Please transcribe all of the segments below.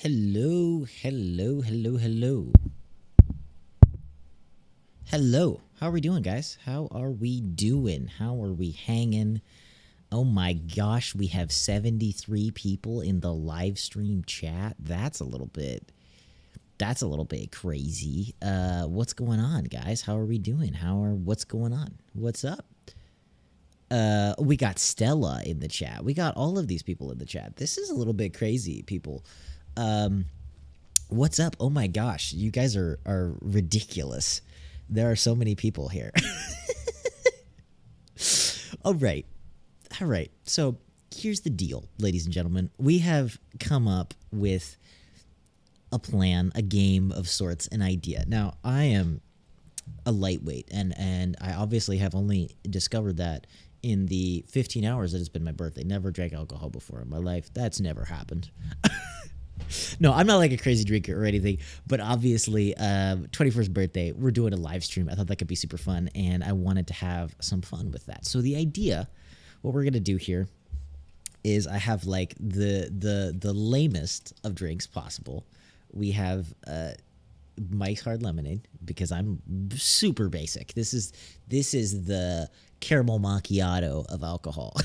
Hello, hello, hello, hello. Hello. How are we doing, guys? How are we doing? How are we hanging? Oh my gosh, we have 73 people in the live stream chat. That's a little bit crazy. What's going on, guys? How are we doing? What's going on? What's up? We got Stella in the chat. We got all of these people in the chat. This is a little bit crazy, people. What's up? Oh my gosh, you guys are ridiculous. There are so many people here. All right. So here's the deal, ladies and gentlemen. We have come up with a plan, a game of sorts, an idea. Now, I am a lightweight, and I obviously have only discovered that in the 15 hours that it's been my birthday. Never drank alcohol before in my life. That's never happened. No, I'm not like a crazy drinker or anything, but obviously, 21st birthday, we're doing a live stream. I thought that could be super fun, and I wanted to have some fun with that. So the idea, what we're gonna do here, is I have like the lamest of drinks possible. We have Mike's Hard Lemonade because I'm super basic. This is the caramel macchiato of alcohol.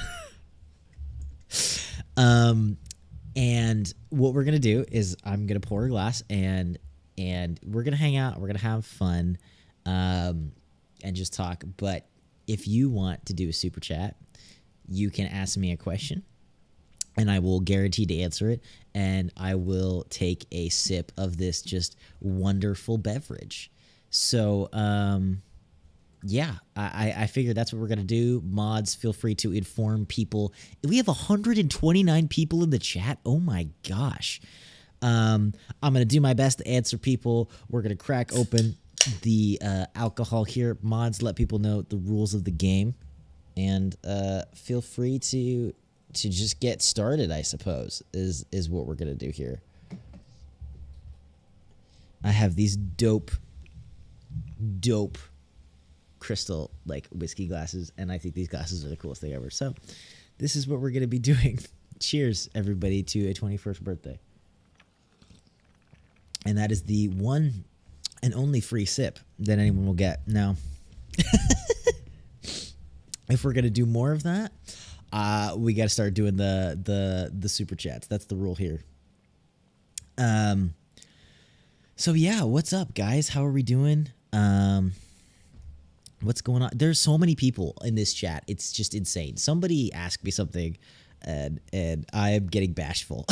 And what we're gonna do is I'm gonna pour a glass and we're gonna hang out. We're gonna have fun, and just talk. But if you want to do a super chat, you can ask me a question, and I will guarantee to answer it. And I will take a sip of this just wonderful beverage. So, yeah, I figured that's what we're going to do. Mods, feel free to inform people. We have 129 people in the chat. Oh my gosh. I'm going to do my best to answer people. We're going to crack open the alcohol here. Mods, let people know the rules of the game. And feel free to just get started, I suppose, is what we're going to do here. I have these dope crystal like whiskey glasses, and I think these glasses are the coolest thing ever. So this is what we're going to be doing. Cheers, everybody, to a 21st birthday. And that is the one and only free sip that anyone will get. Now, if we're going to do more of that, we got to start doing the super chats. That's the rule here. So yeah, what's up, guys? How are we doing? What's going on? There's so many people in this chat. It's just insane. Somebody asked me something, and I am getting bashful.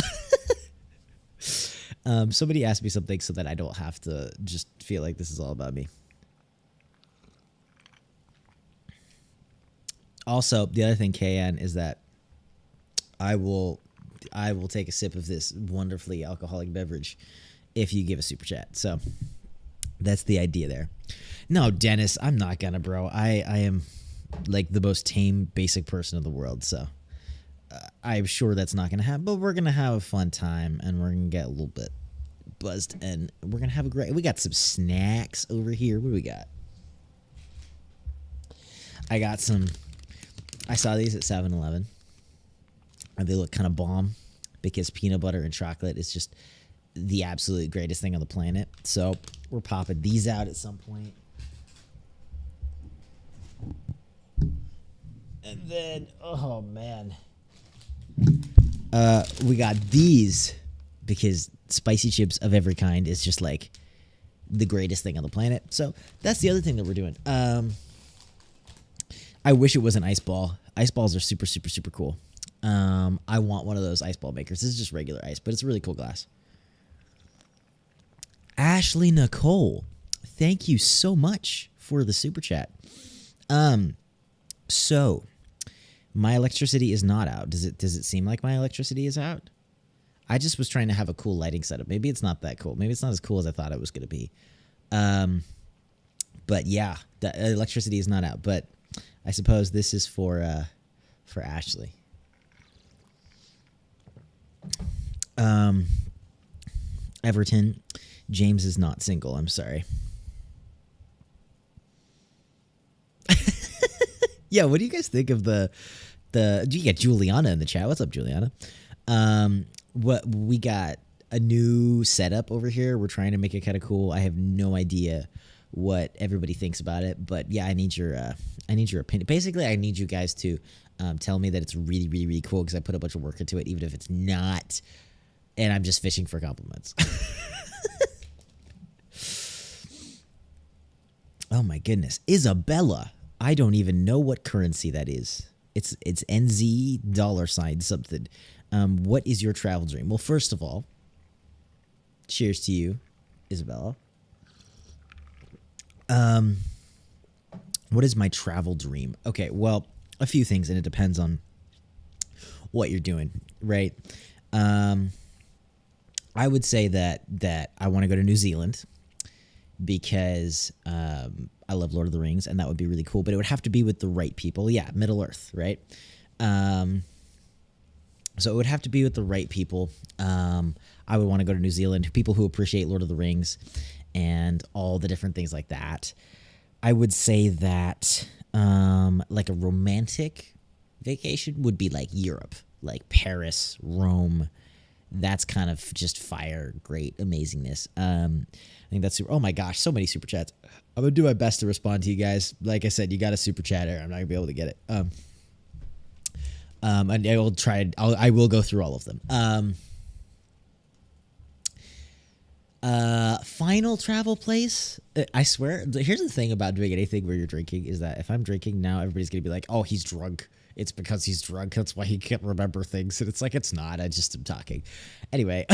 Somebody asked me something so that I don't have to just feel like this is all about me. Also, the other thing, KN, is that I will take a sip of this wonderfully alcoholic beverage if you give a super chat. So that's the idea there. No, Dennis, I'm not gonna, bro. I am like the most tame, basic person in the world. So I'm sure that's not gonna happen. But we're gonna have a fun time, and we're gonna get a little bit buzzed, and we're gonna have a great. We got some snacks over here. What do we got? I got some. I saw these at 7-Eleven, and they look kind of bomb because peanut butter and chocolate is just the absolute greatest thing on the planet. So we're popping these out at some point. And then, oh man, we got these because spicy chips of every kind is just like the greatest thing on the planet. So that's the other thing that we're doing. I wish it was an ice ball. Ice balls are super, super, super cool. I want one of those ice ball makers. This is just regular ice, but it's a really cool glass. Ashley Nicole, thank you so much for the super chat. So my electricity is not out. Does it seem like my electricity is out? I just was trying to have a cool lighting setup. Maybe it's not that cool. Maybe it's not as cool as I thought it was going to be. But yeah, the electricity is not out. But I suppose this is for Ashley. Everton, James is not single. I'm sorry. Yeah, what do you guys think of the you got Juliana in the chat? What's up, Juliana? What we got a new setup over here. We're trying to make it kind of cool. I have no idea what everybody thinks about it, but yeah, I need your opinion. Basically, I need you guys to tell me that it's really, really, really cool because I put a bunch of work into it, even if it's not, and I'm just fishing for compliments. Oh my goodness, Isabella! I don't even know what currency that is. It's NZ $ something. What is your travel dream? Well, first of all, cheers to you, Isabella. What is my travel dream? Okay, well, a few things, and it depends on what you're doing, right? I would say that I want to go to New Zealand because I love Lord of the Rings, and that would be really cool. But it would have to be with the right people. Yeah, Middle Earth, right? So it would have to be with the right people. I would want to go to New Zealand, people who appreciate Lord of the Rings and all the different things like that. I would say that like a romantic vacation would be like Europe, like Paris, Rome. That's kind of just fire, great, amazingness. I think that's super. Oh my gosh, so many super chats. I'm gonna do my best to respond to you guys. Like I said, you got a super chatter. I'm not gonna be able to get it. And I will try. I will go through all of them. Final travel place. I swear. Here's the thing about doing anything where you're drinking is that if I'm drinking now, everybody's gonna be like, "Oh, he's drunk." It's because he's drunk. That's why he can't remember things. And it's like, it's not. I just am talking. Anyway.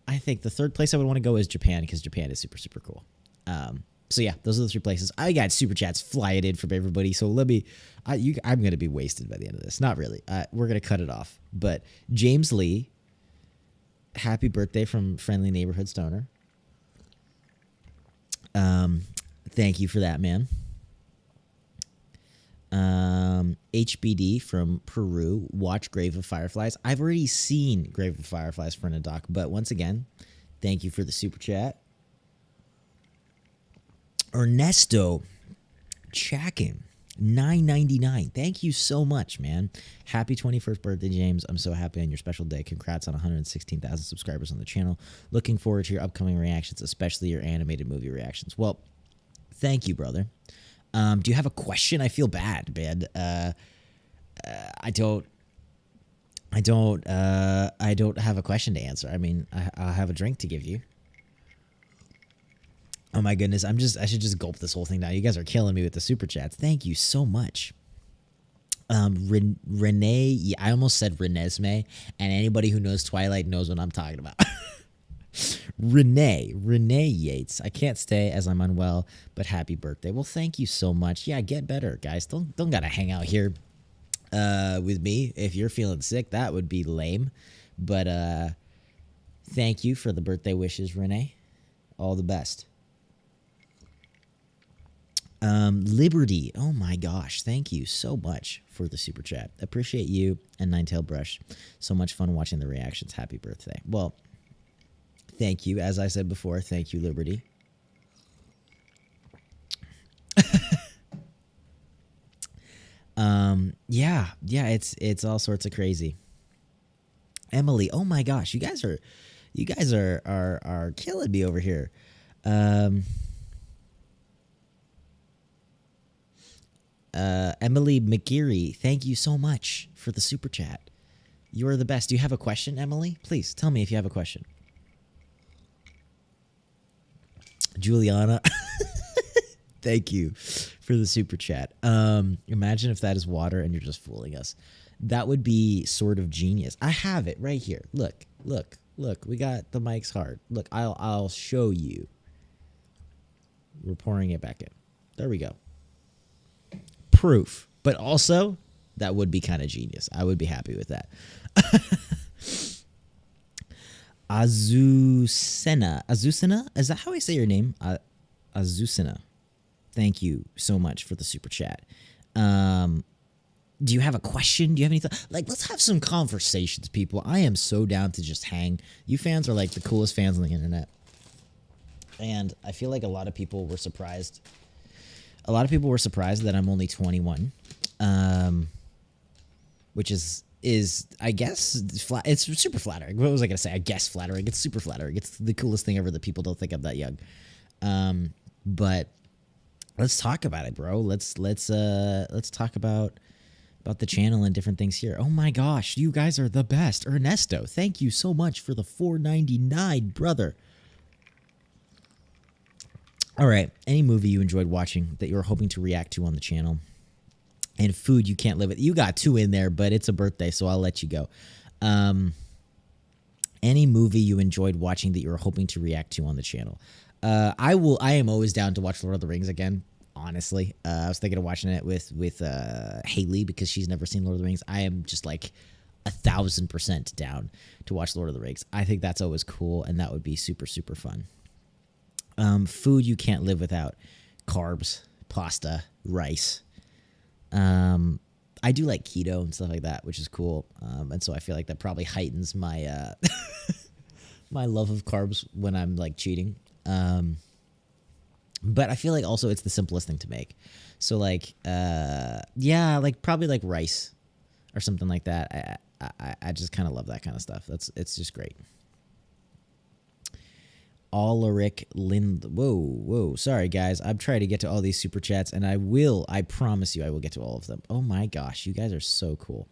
I think the third place I would want to go is Japan because Japan is super, super cool. So yeah, those are the 3 places. I got super chats flying in from everybody. So let me, I'm going to be wasted by the end of this. Not really. We're going to cut it off. But James Lee, happy birthday from Friendly Neighborhood Stoner. Thank you for that, man. HBD from Peru, watch Grave of Fireflies. I've already seen Grave of Fireflies for a doc, but once again, thank you for the super chat. Ernesto Chakin, $9.99. Thank you so much, man. Happy 21st birthday, James. I'm so happy on your special day. Congrats on 116,000 subscribers on the channel. Looking forward to your upcoming reactions, especially your animated movie reactions. Well, thank you, brother. Do you have a question? I feel bad, man. I don't have a question to answer. I mean, I'll have a drink to give you. Oh my goodness, I should just gulp this whole thing down. You guys are killing me with the super chats. Thank you so much. Renee, yeah, I almost said Renesmee, and anybody who knows Twilight knows what I'm talking about. Renee Yates. I can't stay as I'm unwell, but happy birthday. Well, thank you so much. Yeah, get better, guys. Don't gotta hang out here with me. If you're feeling sick, that would be lame. But thank you for the birthday wishes, Renee. All the best. Liberty. Oh my gosh. Thank you so much for the super chat. Appreciate you and Ninetail Brush. So much fun watching the reactions. Happy birthday. Well, thank you. As I said before, thank you, Liberty. Yeah, it's all sorts of crazy. Emily, oh my gosh, you guys are killing me over here. Emily McGeary, thank you so much for the super chat. You are the best. Do you have a question, Emily? Please tell me if you have a question. Juliana, thank you for the super chat. Imagine if that is water and you're just fooling us. That would be sort of genius. I have it right here. Look. We got the mic's hard. Look, I'll show you. We're pouring it back in. There we go. Proof. But also, that would be kind of genius. I would be happy with that. Azucena, is that how I say your name? Azucena, thank you so much for the super chat. Do you have a question? Do you have anything? Like, let's have some conversations, people. I am so down to just hang. You fans are like the coolest fans on the internet. And I feel like a lot of people were surprised. A lot of people were surprised that I'm only 21, which is I guess it's super flattering. What was I gonna say? I guess flattering. It's super flattering. It's the coolest thing ever that people don't think I'm that young. But let's talk about it, bro. Let's talk about the channel and different things here. Oh my gosh, you guys are the best. Ernesto, thank you so much for the $4.99, brother. All right, any movie you enjoyed watching that you were hoping to react to on the channel, and food you can't live with. You got 2 in there, but it's a birthday, so I'll let you go. Any movie you enjoyed watching that you were hoping to react to on the channel. I am always down to watch Lord of the Rings again. Honestly, I was thinking of watching it with Haley because she's never seen Lord of the Rings. I am just like 1,000% down to watch Lord of the Rings. I think that's always cool, and that would be super, super fun. Food you can't live without. Carbs, pasta, rice. I do like keto and stuff like that, which is cool. And so I feel like that probably heightens my my love of carbs when I'm like cheating. But I feel like also it's the simplest thing to make. So like, yeah, like probably like rice or something like that. I just kind of love that kind of stuff. It's just great. Ulrich Lind. Whoa. Sorry, guys. I'm trying to get to all these super chats, and I promise you I will get to all of them. Oh my gosh, you guys are so cool.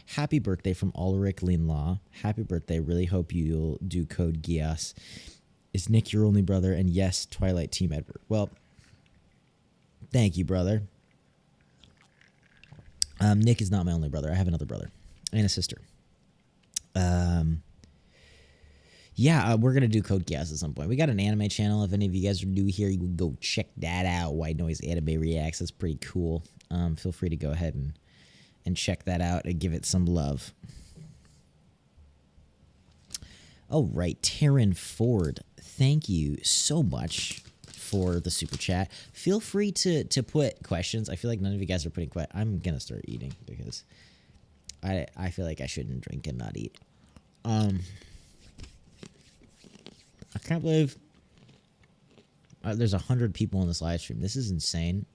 Happy birthday from Ulrich Linlaw. Happy birthday. Really hope you'll do Code Geass. Is Nick your only brother? And yes, Twilight Team Edward. Well, thank you, brother. Nick is not my only brother. I have another brother and a sister. Yeah, we're going to do Code Geass at some point. We got an anime channel. If any of you guys are new here, you can go check that out. White Noise Anime Reacts. That's pretty cool. Feel free to go ahead and check that out and give it some love. Oh, right. Taryn Ford, thank you so much for the super chat. Feel free to put questions. I feel like none of you guys are putting questions. I'm going to start eating because I feel like I shouldn't drink and not eat. I can't believe there's 100 people in this live stream. This is insane.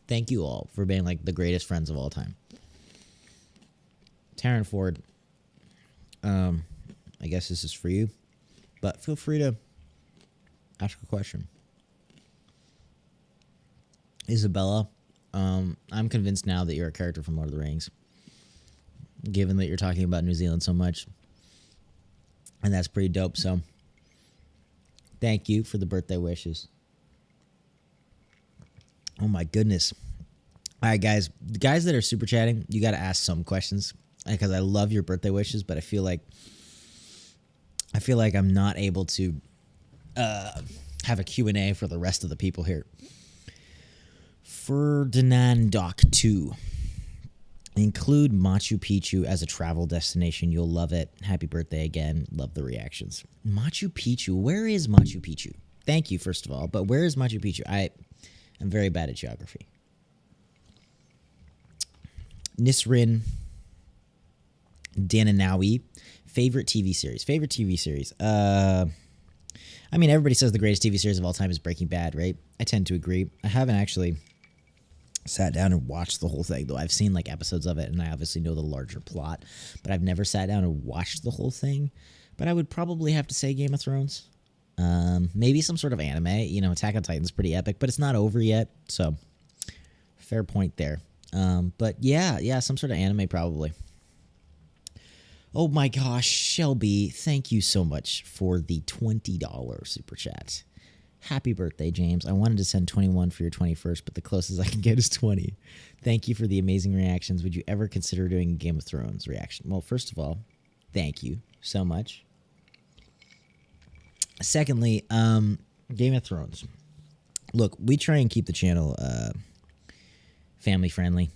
Thank you all for being like the greatest friends of all time. Taryn Ford, I guess this is for you, but feel free to ask a question. Isabella, I'm convinced now that you're a character from Lord of the Rings, given that you're talking about New Zealand so much, and that's pretty dope, so thank you for the birthday wishes. Oh my goodness. All right, guys. The guys that are super chatting, you got to ask some questions because I love your birthday wishes, but I feel like I'm not able to have a Q&A for the rest of the people here. Ferdinand Doc 2. Include Machu Picchu as a travel destination. You'll love it. Happy birthday again. Love the reactions. Machu Picchu. Where is Machu Picchu? Thank you, first of all. But where is Machu Picchu? I'm very bad at geography. Nisrin Dananawi. Favorite TV series. Favorite TV series. I mean, everybody says the greatest TV series of all time is Breaking Bad, right? I tend to agree. I haven't actually sat down and watched the whole thing, though. I've seen like episodes of it, and I obviously know the larger plot, but I've never sat down and watched the whole thing. But I would probably have to say Game of Thrones. Maybe some sort of anime. You know, Attack on Titan's pretty epic, but it's not over yet, so fair point there. But yeah, some sort of anime probably. Oh my gosh, Shelby, thank you so much for the $20 super chat. Happy birthday, James. I wanted to send 21 for your 21st, but the closest I can get is 20. Thank you for the amazing reactions. Would you ever consider doing a Game of Thrones reaction? Well, first of all, thank you so much. Secondly, Game of Thrones. Look, we try and keep the channel family friendly.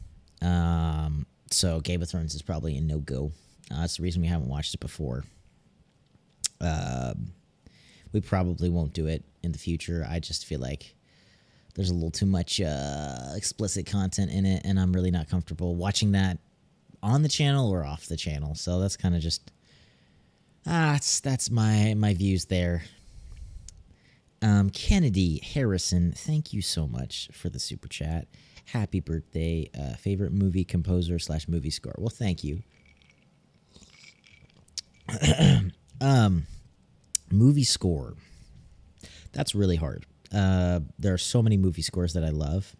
So Game of Thrones is probably a no-go. That's the reason we haven't watched it before. We probably won't do it in the future. I just feel like there's a little too much explicit content in it, and I'm really not comfortable watching that on the channel or off the channel. So that's kind of just that's my views there. Kennedy Harrison, thank you so much for the super chat. Happy birthday. Favorite movie composer / movie score. Well, thank you. Movie score. That's really hard. There are so many movie scores that I love,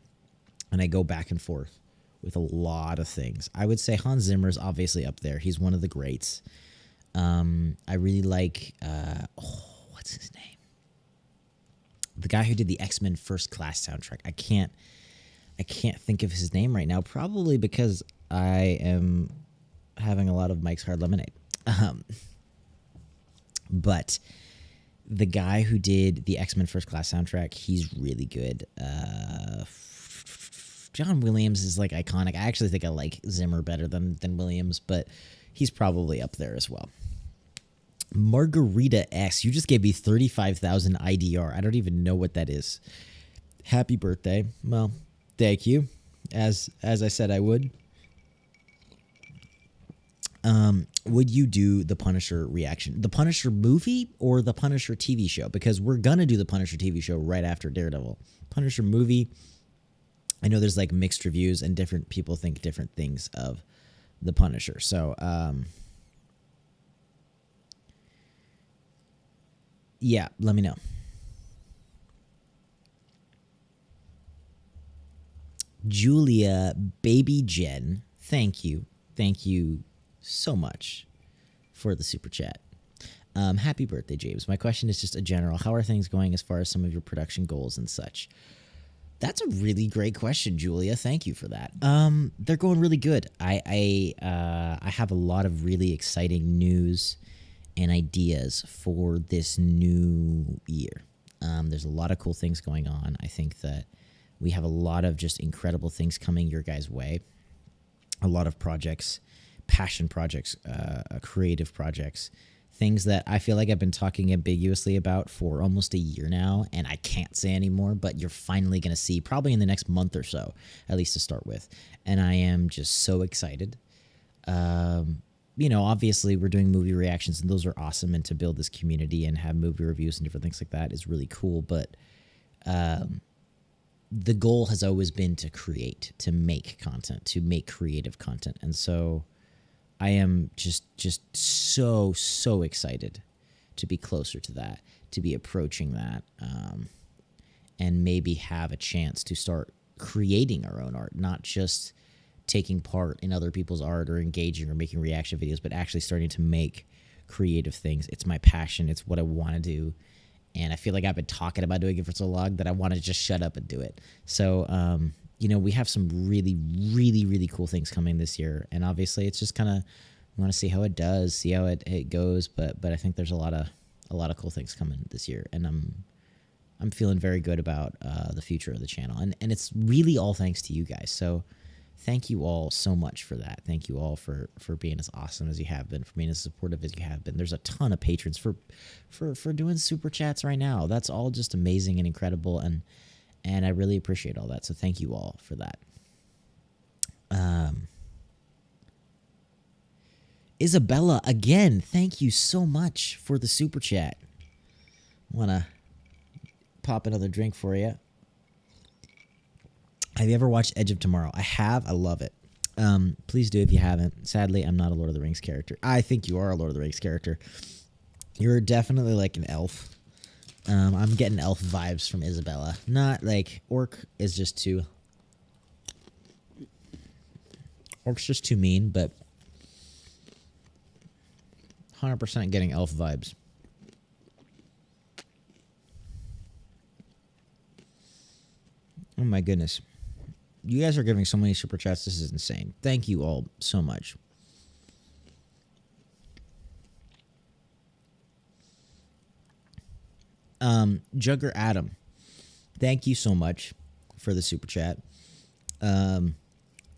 and I go back and forth with a lot of things. I would say Hans Zimmer's obviously up there. He's one of the greats. I really like, what's his name? The guy who did the X-Men First Class soundtrack. I can't think of his name right now, probably because I am having a lot of Mike's Hard Lemonade. But the guy who did the X-Men First Class soundtrack, he's really good. John Williams is like iconic. I actually think I like Zimmer better than Williams, but he's probably up there as well. Margarita S. You just gave me 35,000 IDR. I don't even know what that is. Happy birthday. Well, thank you. As I said I would. Would you do the Punisher reaction? The Punisher movie or the Punisher TV show? Because we're going to do the Punisher TV show right after Daredevil. Punisher movie, I know there's like mixed reviews and different people think different things of the Punisher. So, yeah, let me know. Julia Baby Jen, thank you. Thank you so much for the super chat. Happy birthday, James. My question is just a general. How are things going as far as some of your production goals and such? That's a really great question, Julia. Thank you for that. They're going really good. I have a lot of really exciting news and ideas for this new year. There's a lot of cool things going on. I think that we have a lot of just incredible things coming your guys' way. A lot of projects, passion projects, creative projects, things that I feel like I've been talking ambiguously about for almost a year now, and I can't say anymore, but you're finally going to see probably in the next month or so, at least to start with. And I am just so excited. Obviously we're doing movie reactions and those are awesome, and to build this community and have movie reviews and different things like that is really cool. But the goal has always been to create, to make content, to make creative content. And so I am just so excited to be closer to that, to be approaching that, and maybe have a chance to start creating our own art, not just taking part in other people's art or engaging or making reaction videos, but actually starting to make creative things. It's my passion. It's what I want to do. And I feel like I've been talking about doing it for so long that I want to just shut up and do it. So, we have some really, really, really cool things coming this year. And obviously it's just kind of, we want to see how it does, see how it goes. But I think there's a lot of cool things coming this year. And I'm feeling very good about the future of the channel. And it's really all thanks to you guys. So thank you all so much for that. Thank you all for being as awesome as you have been, for being as supportive as you have been. There's a ton of patrons for doing super chats right now. That's all just amazing and incredible, and I really appreciate all that. So thank you all for that. Isabella, again, thank you so much for the super chat. Want to pop another drink for you. Have you ever watched Edge of Tomorrow? I have. I love it. Please do if you haven't. Sadly, I'm not a Lord of the Rings character. I think you are a Lord of the Rings character. You're definitely like an elf. I'm getting elf vibes from Isabella. Not like orc is just too... Orc's just too mean, but 100% getting elf vibes. Oh my goodness. You guys are giving so many super chats. This is insane. Thank you all so much. Jugger Adam, thank you so much for the super chat.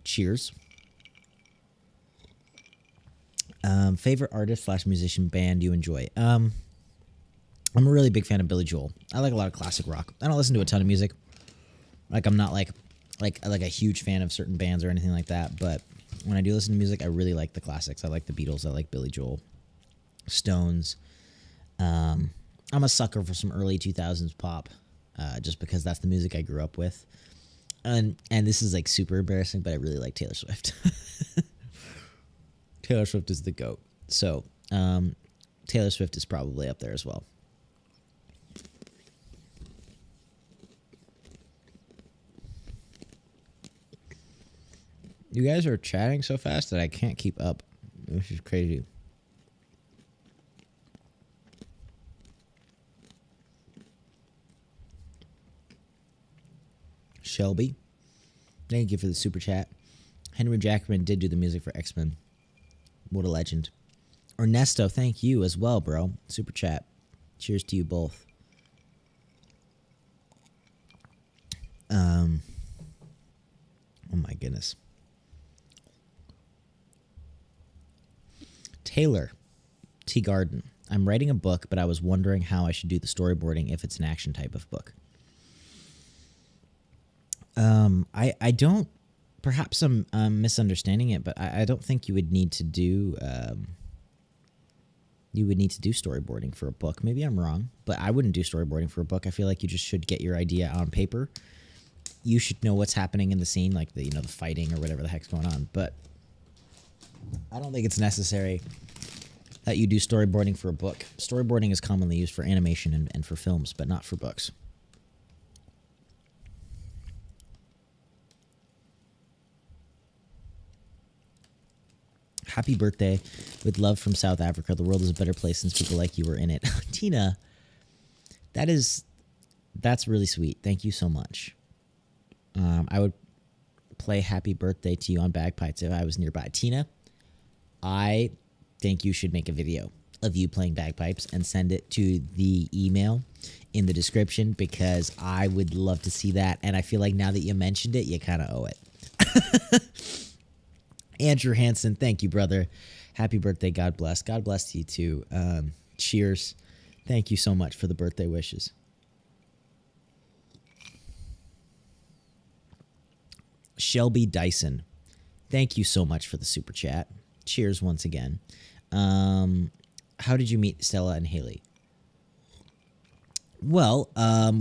Cheers. Favorite artist / musician band you enjoy? I'm a really big fan of Billy Joel. I like a lot of classic rock. I don't listen to a ton of music. Like, I'm not like a huge fan of certain bands or anything like that, but when I do listen to music, I really like the classics. I like the Beatles. I like Billy Joel, Stones. I'm a sucker for some early 2000s pop, just because that's the music I grew up with. And this is like super embarrassing, but I really like Taylor Swift. Taylor Swift is the GOAT. So Taylor Swift is probably up there as well. You guys are chatting so fast that I can't keep up, which is crazy. Shelby, thank you for the super chat. Henry Jackman did do the music for X-Men. What a legend. Ernesto, thank you as well, bro. Super chat. Cheers to you both. Oh my goodness. Taylor T. Garden. I'm writing a book, but I was wondering how I should do the storyboarding if it's an action type of book. I don't, perhaps I'm misunderstanding it, but I don't think you would need to do storyboarding for a book. Maybe I'm wrong, but I wouldn't do storyboarding for a book. I feel like you just should get your idea on paper. You should know what's happening in the scene, like the fighting or whatever the heck's going on. But I don't think it's necessary that you do storyboarding for a book. Storyboarding is commonly used for animation and for films, but not for books. Happy birthday. With love from South Africa. The world is a better place since people like you were in it. Tina, that's really sweet. Thank you so much. I would play happy birthday to you on bagpipes if I was nearby. Tina, I think you should make a video of you playing bagpipes and send it to the email in the description, because I would love to see that. And I feel like now that you mentioned it, you kind of owe it. Andrew Hansen, thank you, brother. Happy birthday. God bless. God bless you too. Cheers. Thank you so much for the birthday wishes. Shelby Dyson, thank you so much for the super chat. Cheers once again. How did you meet Stella and Haley? Well,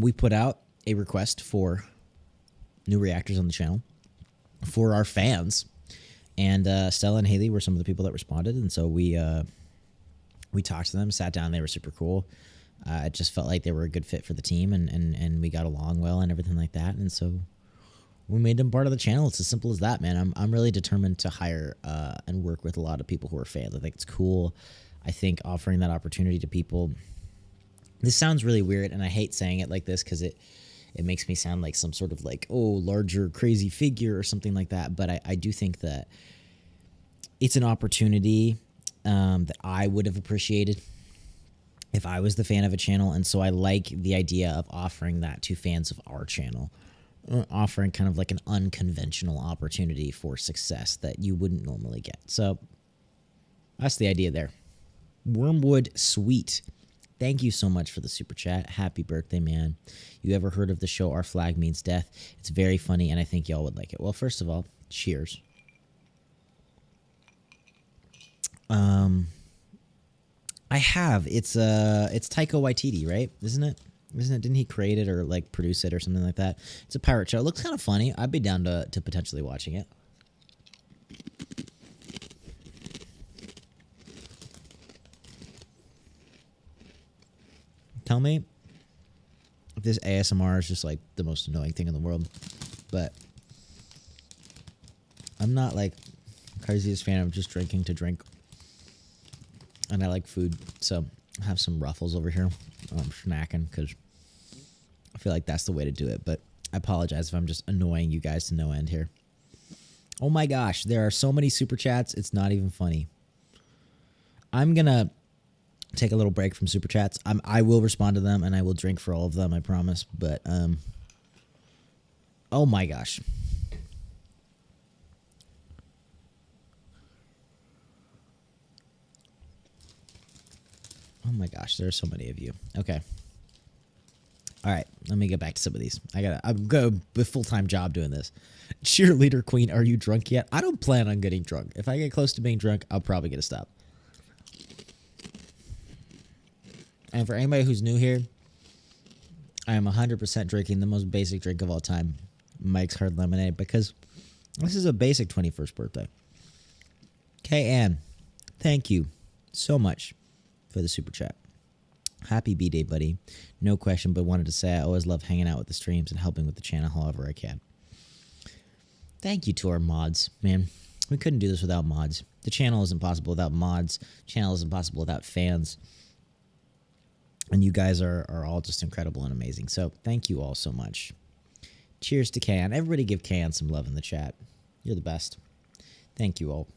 we put out a request for new reactors on the channel for our fans. And Stella and Haley were some of the people that responded, and so we talked to them, sat down. They were super cool. It just felt like they were a good fit for the team, and we got along well and everything like that. And so we made them part of the channel. It's as simple as that, man. I'm really determined to hire and work with a lot of people who are fans. I think it's cool. I think offering that opportunity to people. This sounds really weird, and I hate saying it like this because it makes me sound like some sort of like, larger crazy figure or something like that. But I do think that it's an opportunity that I would have appreciated if I was the fan of a channel. And so I like the idea of offering that to fans of our channel, offering kind of like an unconventional opportunity for success that you wouldn't normally get. So that's the idea there. Wormwood Sweet, thank you so much for the super chat. Happy birthday, man. You ever heard of the show Our Flag Means Death? It's very funny, and I think y'all would like it. Well, first of all, cheers. I have. It's Taika Waititi, right? Isn't it? Didn't he create it or like produce it or something like that? It's a pirate show. It looks kind of funny. I'd be down to potentially watching it. Tell me if this ASMR is just like the most annoying thing in the world, but I'm not like craziest fan of just drinking to drink, and I like food, so I have some Ruffles over here. I'm snacking because I feel like that's the way to do it, but I apologize if I'm just annoying you guys to no end here. Oh my gosh, there are so many super chats, it's not even funny. I'm gonna take a little break from super chats. I will respond to them, and I will drink for all of them, I promise. But oh my gosh, there are so many of you. Okay, all right, let me get back to some of these. I'm got a full-time job doing this. Cheerleader Queen, are you drunk yet? I don't plan on getting drunk. If I get close to being drunk, I'll probably get a stop. And for anybody who's new here, I am 100% drinking the most basic drink of all time, Mike's Hard Lemonade, because this is a basic 21st birthday. Okay, Ann, thank you so much for the super chat. Happy B-Day, buddy. No question, but wanted to say I always love hanging out with the streams and helping with the channel however I can. Thank you to our mods, man. We couldn't do this without mods. The channel isn't possible without mods. The channel isn't possible without fans. And you guys are all just incredible and amazing. So thank you all so much. Cheers to Kayan. Everybody give Kayan some love in the chat. You're the best. Thank you all.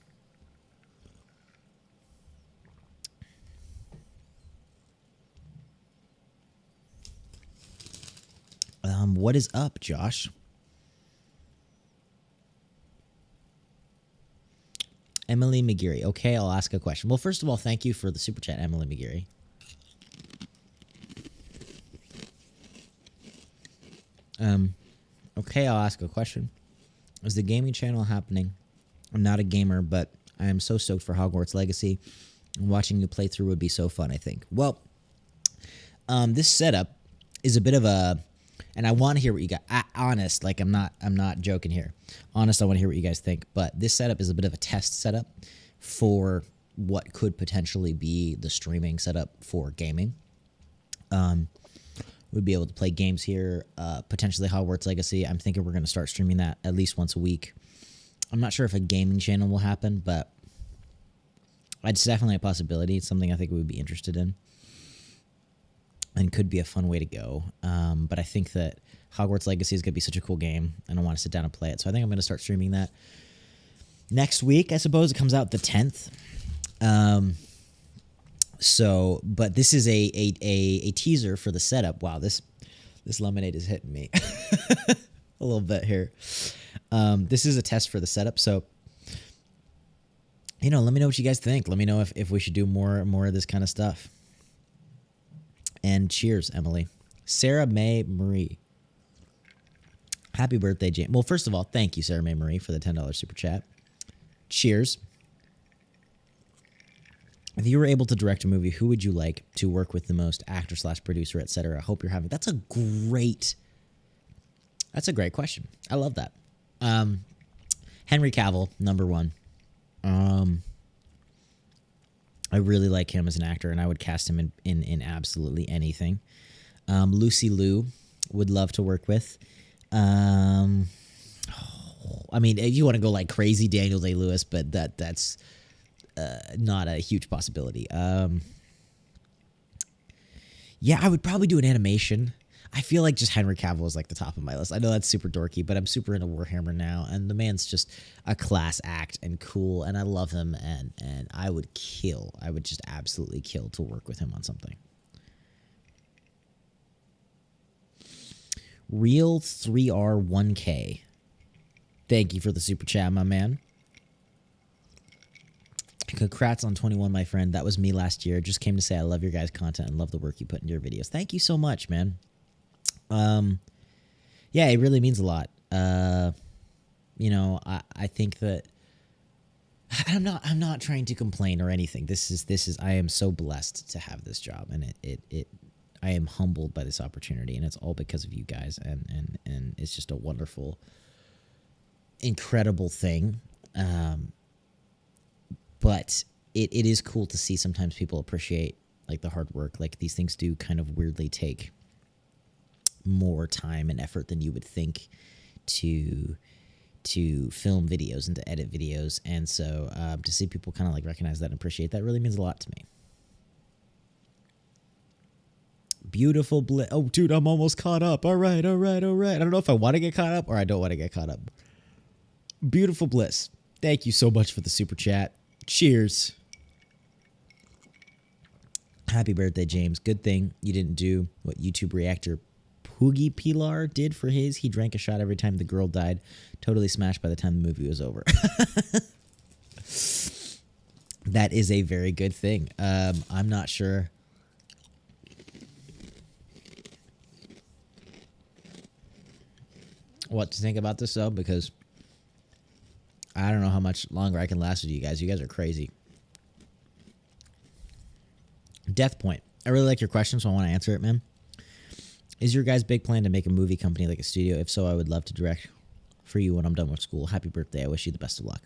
What is up, Josh? Emily McGeary. Okay, I'll ask a question. Well, first of all, thank you for the super chat, Emily McGeary. Okay, I'll ask a question. Is the gaming channel happening? I'm not a gamer, but I am so stoked for Hogwarts Legacy. And watching you play through would be so fun, I think. Well, this setup is a bit of a... And I want to hear what you got. Honest, like I'm not joking here. Honest, I want to hear what you guys think. But this setup is a bit of a test setup for what could potentially be the streaming setup for gaming. We'd be able to play games here, potentially Hogwarts Legacy. I'm thinking we're going to start streaming that at least once a week. I'm not sure if a gaming channel will happen, but it's definitely a possibility. It's something I think we would be interested in. And could be a fun way to go. But I think that Hogwarts Legacy is going to be such a cool game, and I want to sit down and play it. So I think I'm going to start streaming that next week, I suppose. It comes out the 10th. But this is a teaser for the setup. Wow, this lemonade is hitting me a little bit here. This is a test for the setup. So, let me know what you guys think. Let me know if we should do more of this kind of stuff. And cheers, Emily. Sarah May Marie. Happy birthday, James. Well, first of all, thank you, Sarah May Marie, for the $10 super chat. Cheers. If you were able to direct a movie, who would you like to work with the most? Actor / producer, etc. Hope you're having... That's a great question. I love that. Henry Cavill, number one. I really like him as an actor, and I would cast him in absolutely anything. Lucy Liu would love to work with. I mean, if you want to go like crazy, Daniel Day-Lewis, but that's not a huge possibility. Yeah, I would probably do an animation. I feel like just Henry Cavill is like the top of my list. I know that's super dorky, but I'm super into Warhammer now, and the man's just a class act and cool, and I love him, and I would just absolutely kill to work with him on something. Real 3R1K. Thank you for the super chat, my man. Congrats on 21, my friend. That was me last year. Just came to say I love your guys' content and love the work you put into your videos. Thank you so much, man. Yeah, it really means a lot. I think that I'm not trying to complain or anything. This is I am so blessed to have this job, and I am humbled by this opportunity, and it's all because of you guys, and it's just a wonderful, incredible thing. But it is cool to see sometimes people appreciate like the hard work. Like these things do kind of weirdly take more time and effort than you would think to film videos and to edit videos. And so to see people kind of like recognize that and appreciate that really means a lot to me. Beautiful bliss. Oh, dude, I'm almost caught up. All right. I don't know if I want to get caught up or I don't want to get caught up. Beautiful bliss. Thank you so much for the super chat. Cheers. Happy birthday, James. Good thing you didn't do what YouTube reactor Poogie Pilar did for his. He drank a shot every time the girl died. Totally smashed by the time the movie was over. That is a very good thing. I'm not sure. What to think about this, though, because I don't know how much longer I can last with you guys. You guys are crazy. Death Point. I really like your question, so I want to answer it, man. Is your guys' big plan to make a movie company like a studio? If so, I would love to direct for you when I'm done with school. Happy birthday. I wish you the best of luck.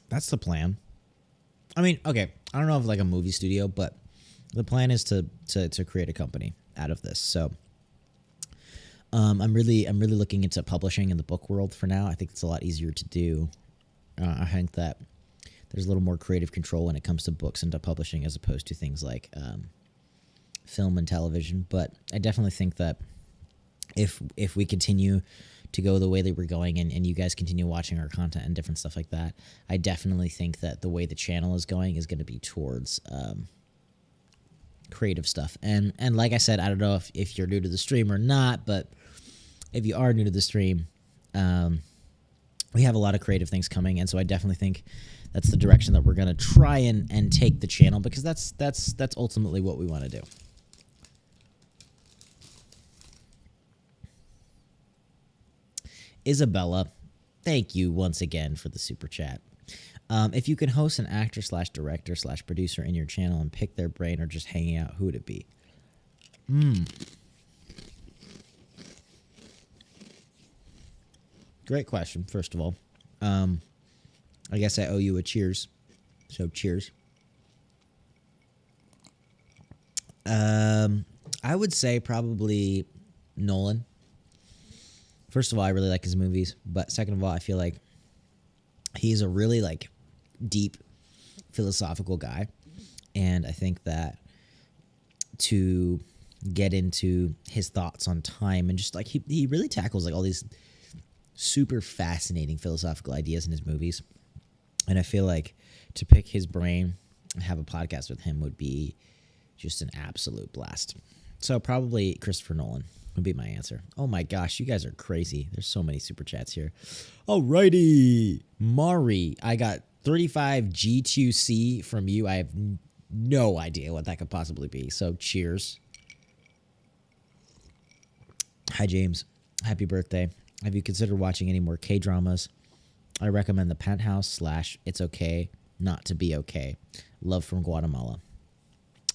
That's the plan. I mean, okay, I don't know if like a movie studio, but the plan is to create a company out of this. So I'm really looking into publishing in the book world for now. I think it's a lot easier to do. I think that there's a little more creative control when it comes to books and to publishing as opposed to things like film and television. But I definitely think that if we continue to go the way that we're going and you guys continue watching our content and different stuff like that, I definitely think that the way the channel is going to be towards creative stuff. And like I said, I don't know if you're new to the stream or not, but if you are new to the stream, we have a lot of creative things coming, and so I definitely think that's the direction that we're going to try and take the channel, because that's ultimately what we want to do. Isabella, thank you once again for the super chat. If you could host an actor / director / producer in your channel and pick their brain or just hanging out, who would it be? Great question, first of all. I guess I owe you a cheers. So cheers. I would say probably Nolan. First of all, I really like his movies, but second of all, I feel like he's a really like deep philosophical guy, and I think that to get into his thoughts on time and just like he really tackles like all these super fascinating philosophical ideas in his movies, and I feel like to pick his brain and have a podcast with him would be just an absolute blast. So probably Christopher Nolan would be my answer. Oh my gosh, you guys are crazy. There's so many super chats here. Alrighty. Mari, I got 35 G2C from you. I have no idea what that could possibly be. So cheers. Hi, James. Happy birthday. Have you considered watching any more K-dramas? I recommend The Penthouse / It's Okay Not to Be Okay. Love from Guatemala.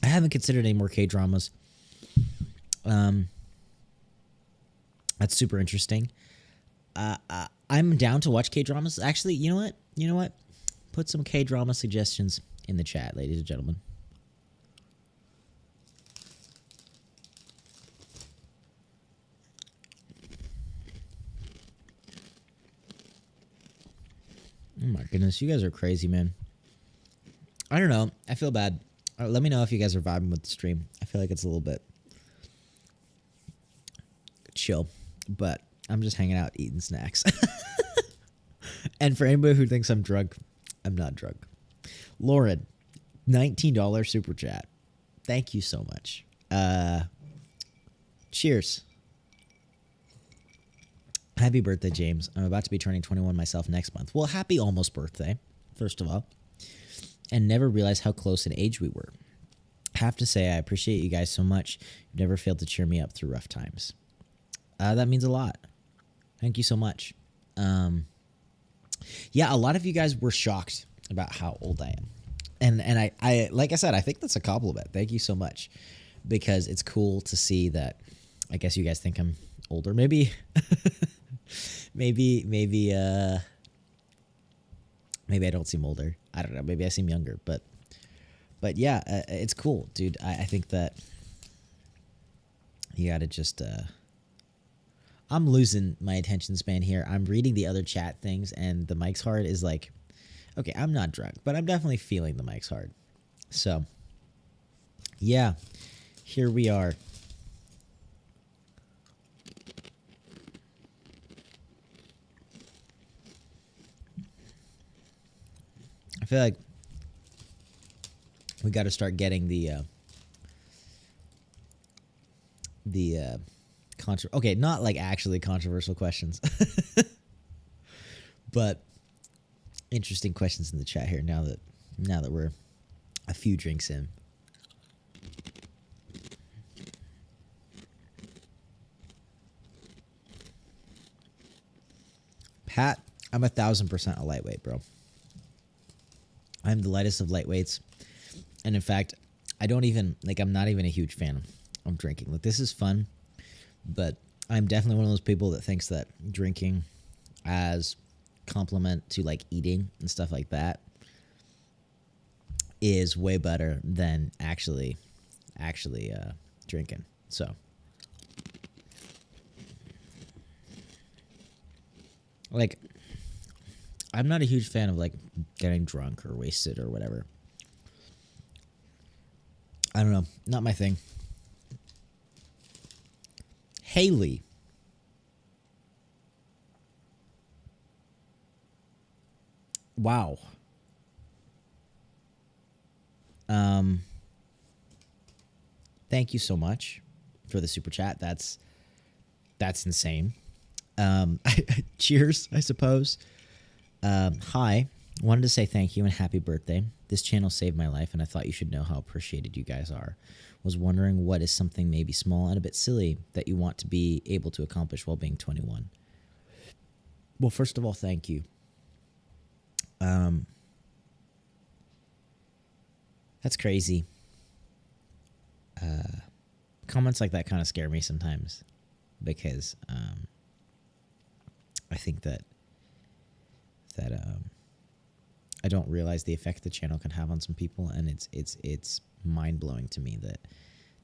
I haven't considered any more K-dramas. That's super interesting. I'm down to watch K-dramas. Actually, you know what? Put some K-drama suggestions in the chat, ladies and gentlemen. Oh my goodness, you guys are crazy, man. I don't know. I feel bad. Let me know if you guys are vibing with the stream. I feel like it's a little bit chill, but I'm just hanging out eating snacks. And for anybody who thinks I'm drunk, I'm not drunk. Lauren, $19 super chat. Thank you so much. Cheers. Happy birthday, James. I'm about to be turning 21 myself next month. Well, happy almost birthday, first of all. And never realized how close in age we were. Have to say, I appreciate you guys so much. You've never failed to cheer me up through rough times. That means a lot. Thank you so much. Yeah, a lot of you guys were shocked about how old I am. And I like I said, I think that's a compliment. Thank you so much. Because it's cool to see that I guess you guys think I'm older. Maybe maybe I don't seem older. I don't know. Maybe I seem younger, but yeah, it's cool, dude. I think that you gotta just I'm losing my attention span here. I'm reading the other chat things, and the mic's hard is like, okay, I'm not drunk, but I'm definitely feeling the mic's hard. So, yeah, here we are. I feel like we got to start getting okay, not like actually controversial questions, but interesting questions in the chat here. Now that we're a few drinks in. Pat, I'm 1,000% a lightweight, bro. I'm the lightest of lightweights. And in fact, I'm not even a huge fan of drinking. Like, this is fun, but I'm definitely one of those people that thinks that drinking as complement to like eating and stuff like that is way better than actually drinking. So like, I'm not a huge fan of like getting drunk or wasted or whatever. I don't know, not my thing. Haley. Wow. Thank you so much for the super chat. That's insane. Cheers, I suppose. Hi. Wanted to say thank you and happy birthday. This channel saved my life, and I thought you should know how appreciated you guys are. Was wondering what is something maybe small and a bit silly that you want to be able to accomplish while being 21. Well, first of all, thank you. That's crazy. Comments like that kind of scare me sometimes because I think that I don't realize the effect the channel can have on some people, and it's mind blowing to me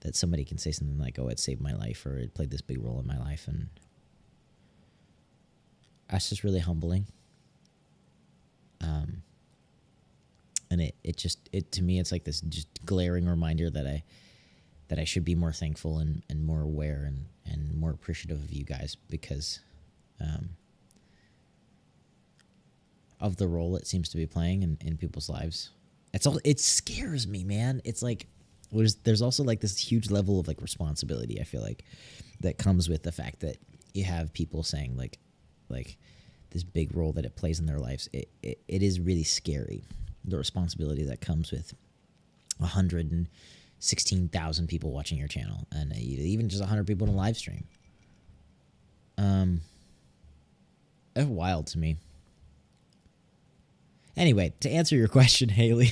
that somebody can say something like, "Oh, it saved my life," or "It played this big role in my life," and that's just really humbling. And it to me, it's like this just glaring reminder that I should be more thankful and more aware and more appreciative of you guys because of the role it seems to be playing in people's lives. It scares me, man. It's like there's also like this huge level of like responsibility, I feel like, that comes with the fact that you have people saying like this big role that it plays in their lives. It is really scary, the responsibility that comes with 116,000 people watching your channel, and even just 100 people in a live stream. It's wild to me. Anyway, to answer your question, Haley,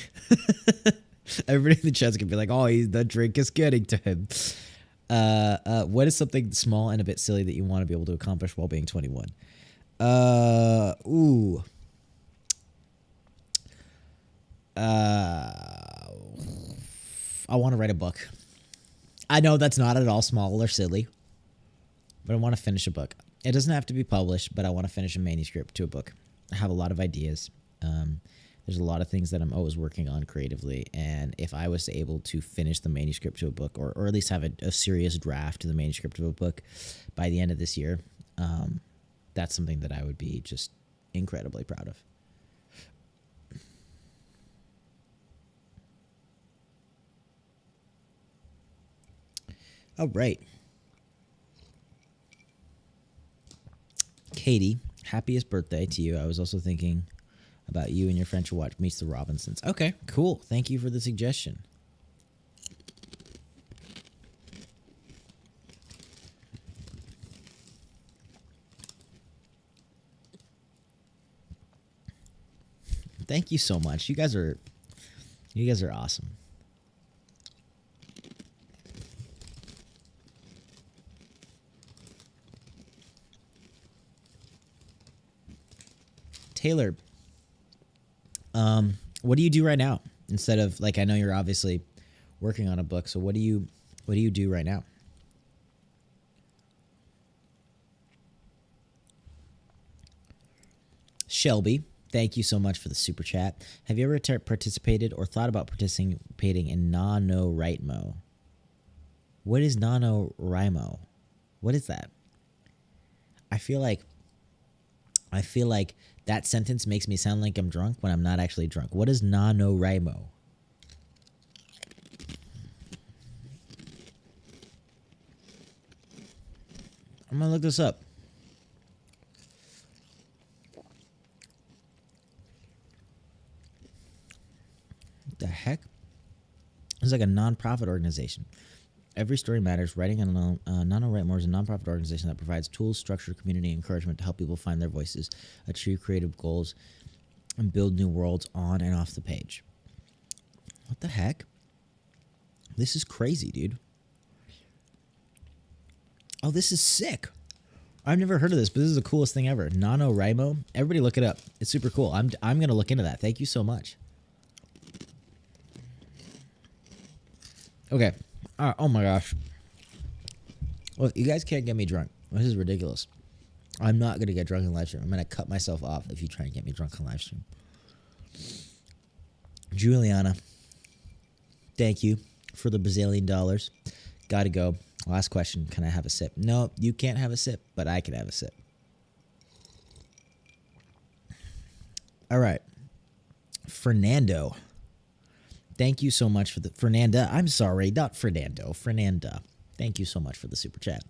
everybody in the chat's gonna be like, "Oh, the drink is getting to him." What is something small and a bit silly that you want to be able to accomplish while being 21? Ooh. I want to write a book. I know that's not at all small or silly, but I want to finish a book. It doesn't have to be published, but I want to finish a manuscript to a book. I have a lot of ideas. There's a lot of things that I'm always working on creatively, and if I was able to finish the manuscript to a book, or at least have a serious draft to the manuscript of a book by the end of this year, that's something that I would be just incredibly proud of. All right. Katie, happiest birthday to you. I was also thinking about you and your friend should watch Meets the Robinsons. Okay, cool. Thank you for the suggestion. Thank you so much. You guys are awesome. Taylor, what do you do right now? Instead of, like, I know you're obviously working on a book, so what do you do right now? Shelby, thank you so much for the super chat. Have you ever participated or thought about participating in NaNoWriMo? What is NaNoWriMo? What is that? I feel like that sentence makes me sound like I'm drunk when I'm not actually drunk. What is NaNoWriMo? I'm going to look this up. What the heck? It's like a nonprofit organization. Every story matters. Writing on NaNoWriMo is a nonprofit organization that provides tools, structure, community, and encouragement to help people find their voices, achieve creative goals, and build new worlds on and off the page. What the heck? This is crazy, dude. Oh, this is sick. I've never heard of this, but this is the coolest thing ever. NaNoWriMo. Everybody look it up. It's super cool. I'm going to look into that. Thank you so much. Okay. Oh my gosh. Well, you guys can't get me drunk. This is ridiculous. I'm not going to get drunk in live stream. I'm going to cut myself off if you try and get me drunk on live stream. Juliana, thank you for the bazillion dollars. Gotta go. Last question. Can I have a sip? No, you can't have a sip, but I can have a sip. All right. Fernando. Thank you so much for the... Fernanda. I'm sorry. Not Fernando. Fernanda. Thank you so much for the super chat.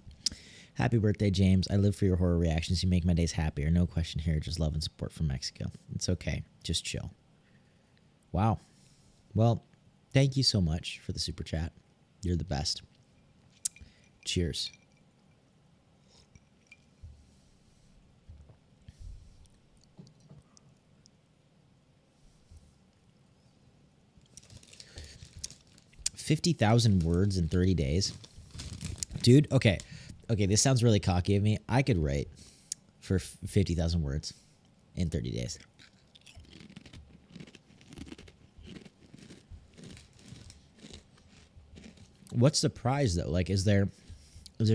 Happy birthday, James. I live for your horror reactions. You make my days happier. No question here. Just love and support from Mexico. It's okay. Just chill. Wow. Well, thank you so much for the super chat. You're the best. Cheers. $50,000 words in 30 days. Dude, okay. Okay, this sounds really cocky of me. I could write for 50,000 words in 30 days. What's the prize though? Like, is there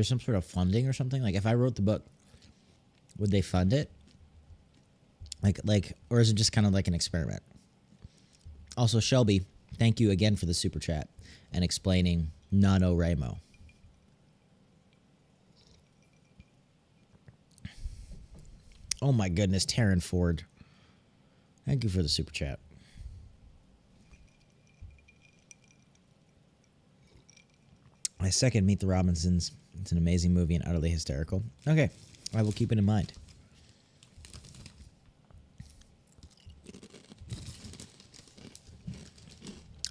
some sort of funding or something? Like, if I wrote the book, would they fund it? Like, or is it just kind of like an experiment? Also, Shelby, thank you again for the super chat and explaining NaNoWriMo. Oh my goodness, Taryn Ford. Thank you for the super chat. I second Meet the Robinsons. It's an amazing movie and utterly hysterical. Okay, I will keep it in mind.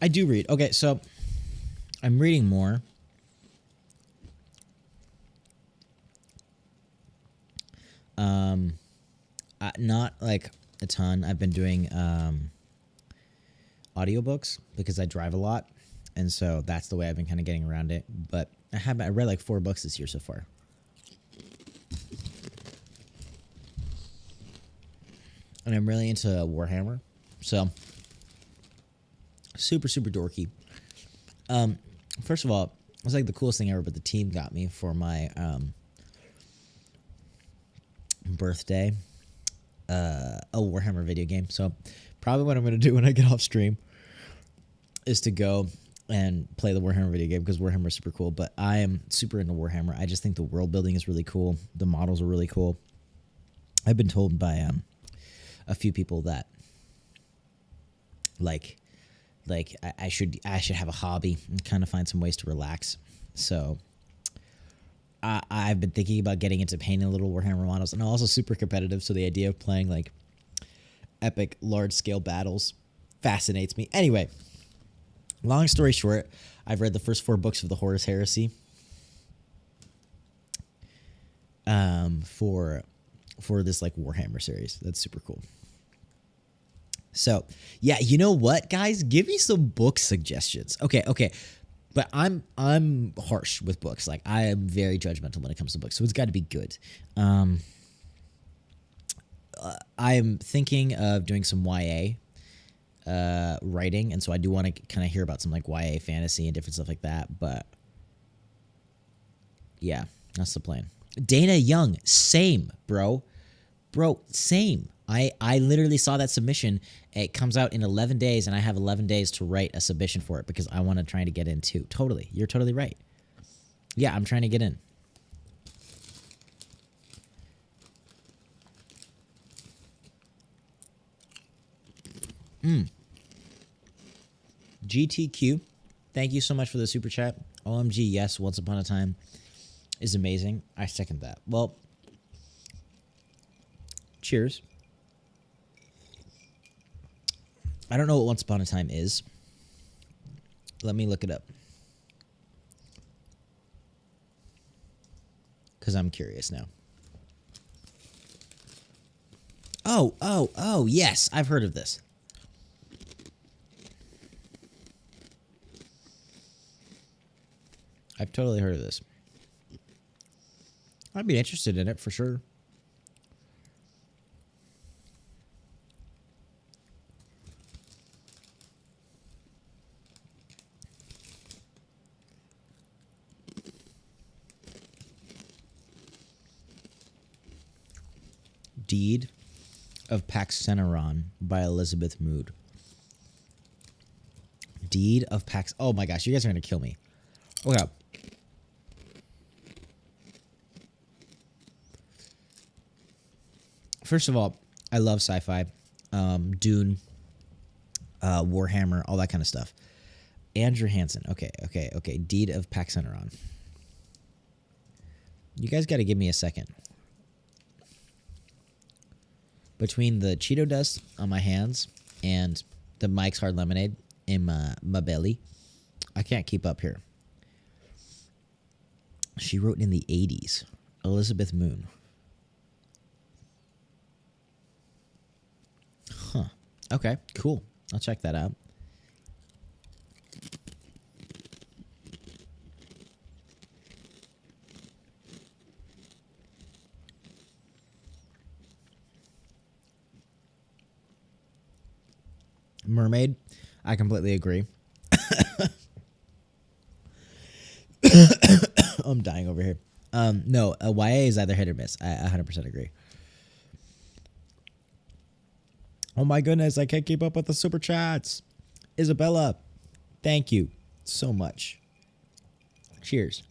I do read. Okay, so I'm reading more. Not like a ton. I've been doing audiobooks because I drive a lot, and so that's the way I've been kind of getting around it. But I read like 4 books this year so far. And I'm really into Warhammer, so super dorky. First of all, it was like the coolest thing ever, but the team got me for my birthday a Warhammer video game. So probably what I'm going to do when I get off stream is to go and play the Warhammer video game, because Warhammer is super cool. But I am super into Warhammer. I just think the world building is really cool. The models are really cool. I've been told by a few people that like I should have a hobby and kind of find some ways to relax. So I've been thinking about getting into painting little Warhammer models, and I'm also super competitive. So the idea of playing like epic large scale battles fascinates me. Anyway, long story short, I've read the first 4 books of the Horus Heresy for this like Warhammer series. That's super cool. So yeah, you know what, guys? Give me some book suggestions. Okay. But I'm harsh with books. Like, I am very judgmental when it comes to books, so it's got to be good. I'm thinking of doing some YA writing, and so I do want to kind of hear about some like YA fantasy and different stuff like that. But yeah, that's the plan. Dana Young, same, bro, same. I literally saw that submission. It comes out in 11 days, and I have 11 days to write a submission for it because I want to try to get in too. Totally. You're totally right. Yeah, I'm trying to get in. GTQ, thank you so much for the super chat. OMG, yes, Once Upon a Time is amazing. I second that. Well, cheers. I don't know what Once Upon a Time is. Let me look it up, because I'm curious now. Oh, yes, I've heard of this. I've totally heard of this. I'd be interested in it for sure. Deed of Paxeneron by Elizabeth Mood. Deed of Pax. Oh my gosh, you guys are gonna kill me. Okay. First of all, I love sci-fi, Dune, Warhammer, all that kind of stuff. Andrew Hansen. Okay. Deed of Paxeneron. You guys got to give me a second. Between the Cheeto dust on my hands and the Mike's Hard Lemonade in my belly, I can't keep up here. She wrote in the 80s. Elizabeth Moon. Huh. Okay, cool. I'll check that out. Mermaid, I completely agree. I'm dying over here. No, YA is either hit or miss. I 100% agree. Oh my goodness, I can't keep up with the super chats. Isabella, thank you so much. Cheers.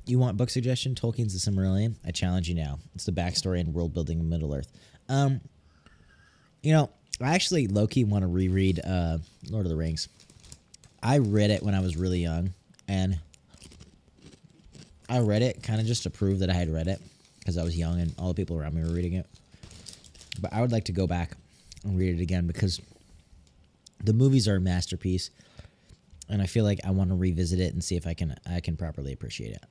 You want book suggestion? Tolkien's The Silmarillion. I challenge you now. It's the backstory and world building in Middle Earth. You know, I actually low-key want to reread Lord of the Rings. I read it when I was really young, and I read it kind of just to prove that I had read it because I was young and all the people around me were reading it. But I would like to go back and read it again because the movies are a masterpiece, and I feel like I want to revisit it and see if I can properly appreciate it.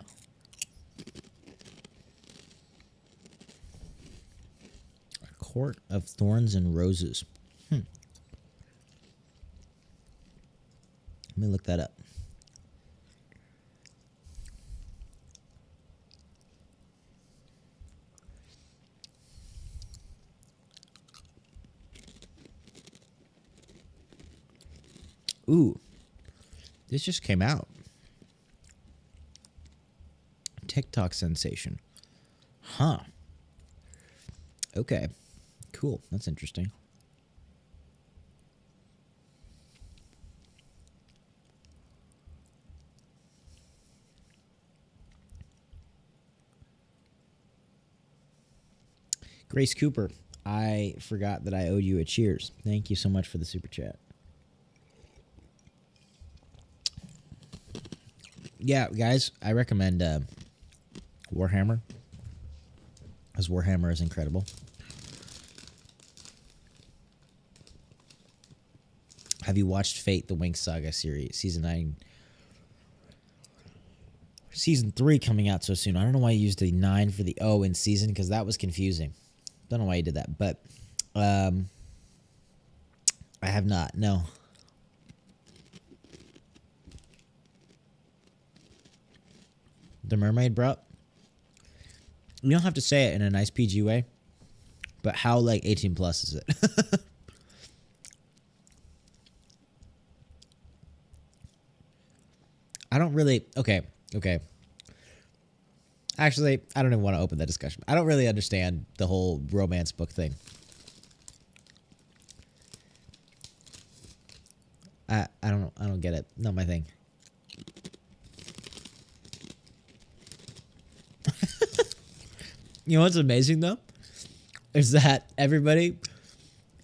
A Court of Thorns and Roses. Let me look that up. Ooh, this just came out. TikTok sensation. Huh. Okay. Cool. That's interesting. Grace Cooper, I forgot that I owed you a cheers. Thank you so much for the super chat. Yeah, guys, I recommend Warhammer, because Warhammer is incredible. Have you watched Fate, the Winx Saga series, season 9? Season 3 coming out so soon. I don't know why you used the 9 for the O in season, because that was confusing. Don't know why you did that, but I have not. No. The Mermaid, bro. You don't have to say it in a nice PG way, but how like 18 plus is it? I don't really. Okay. Actually, I don't even want to open that discussion. I don't really understand the whole romance book thing. I don't get it. Not my thing. You know what's amazing though? Is that everybody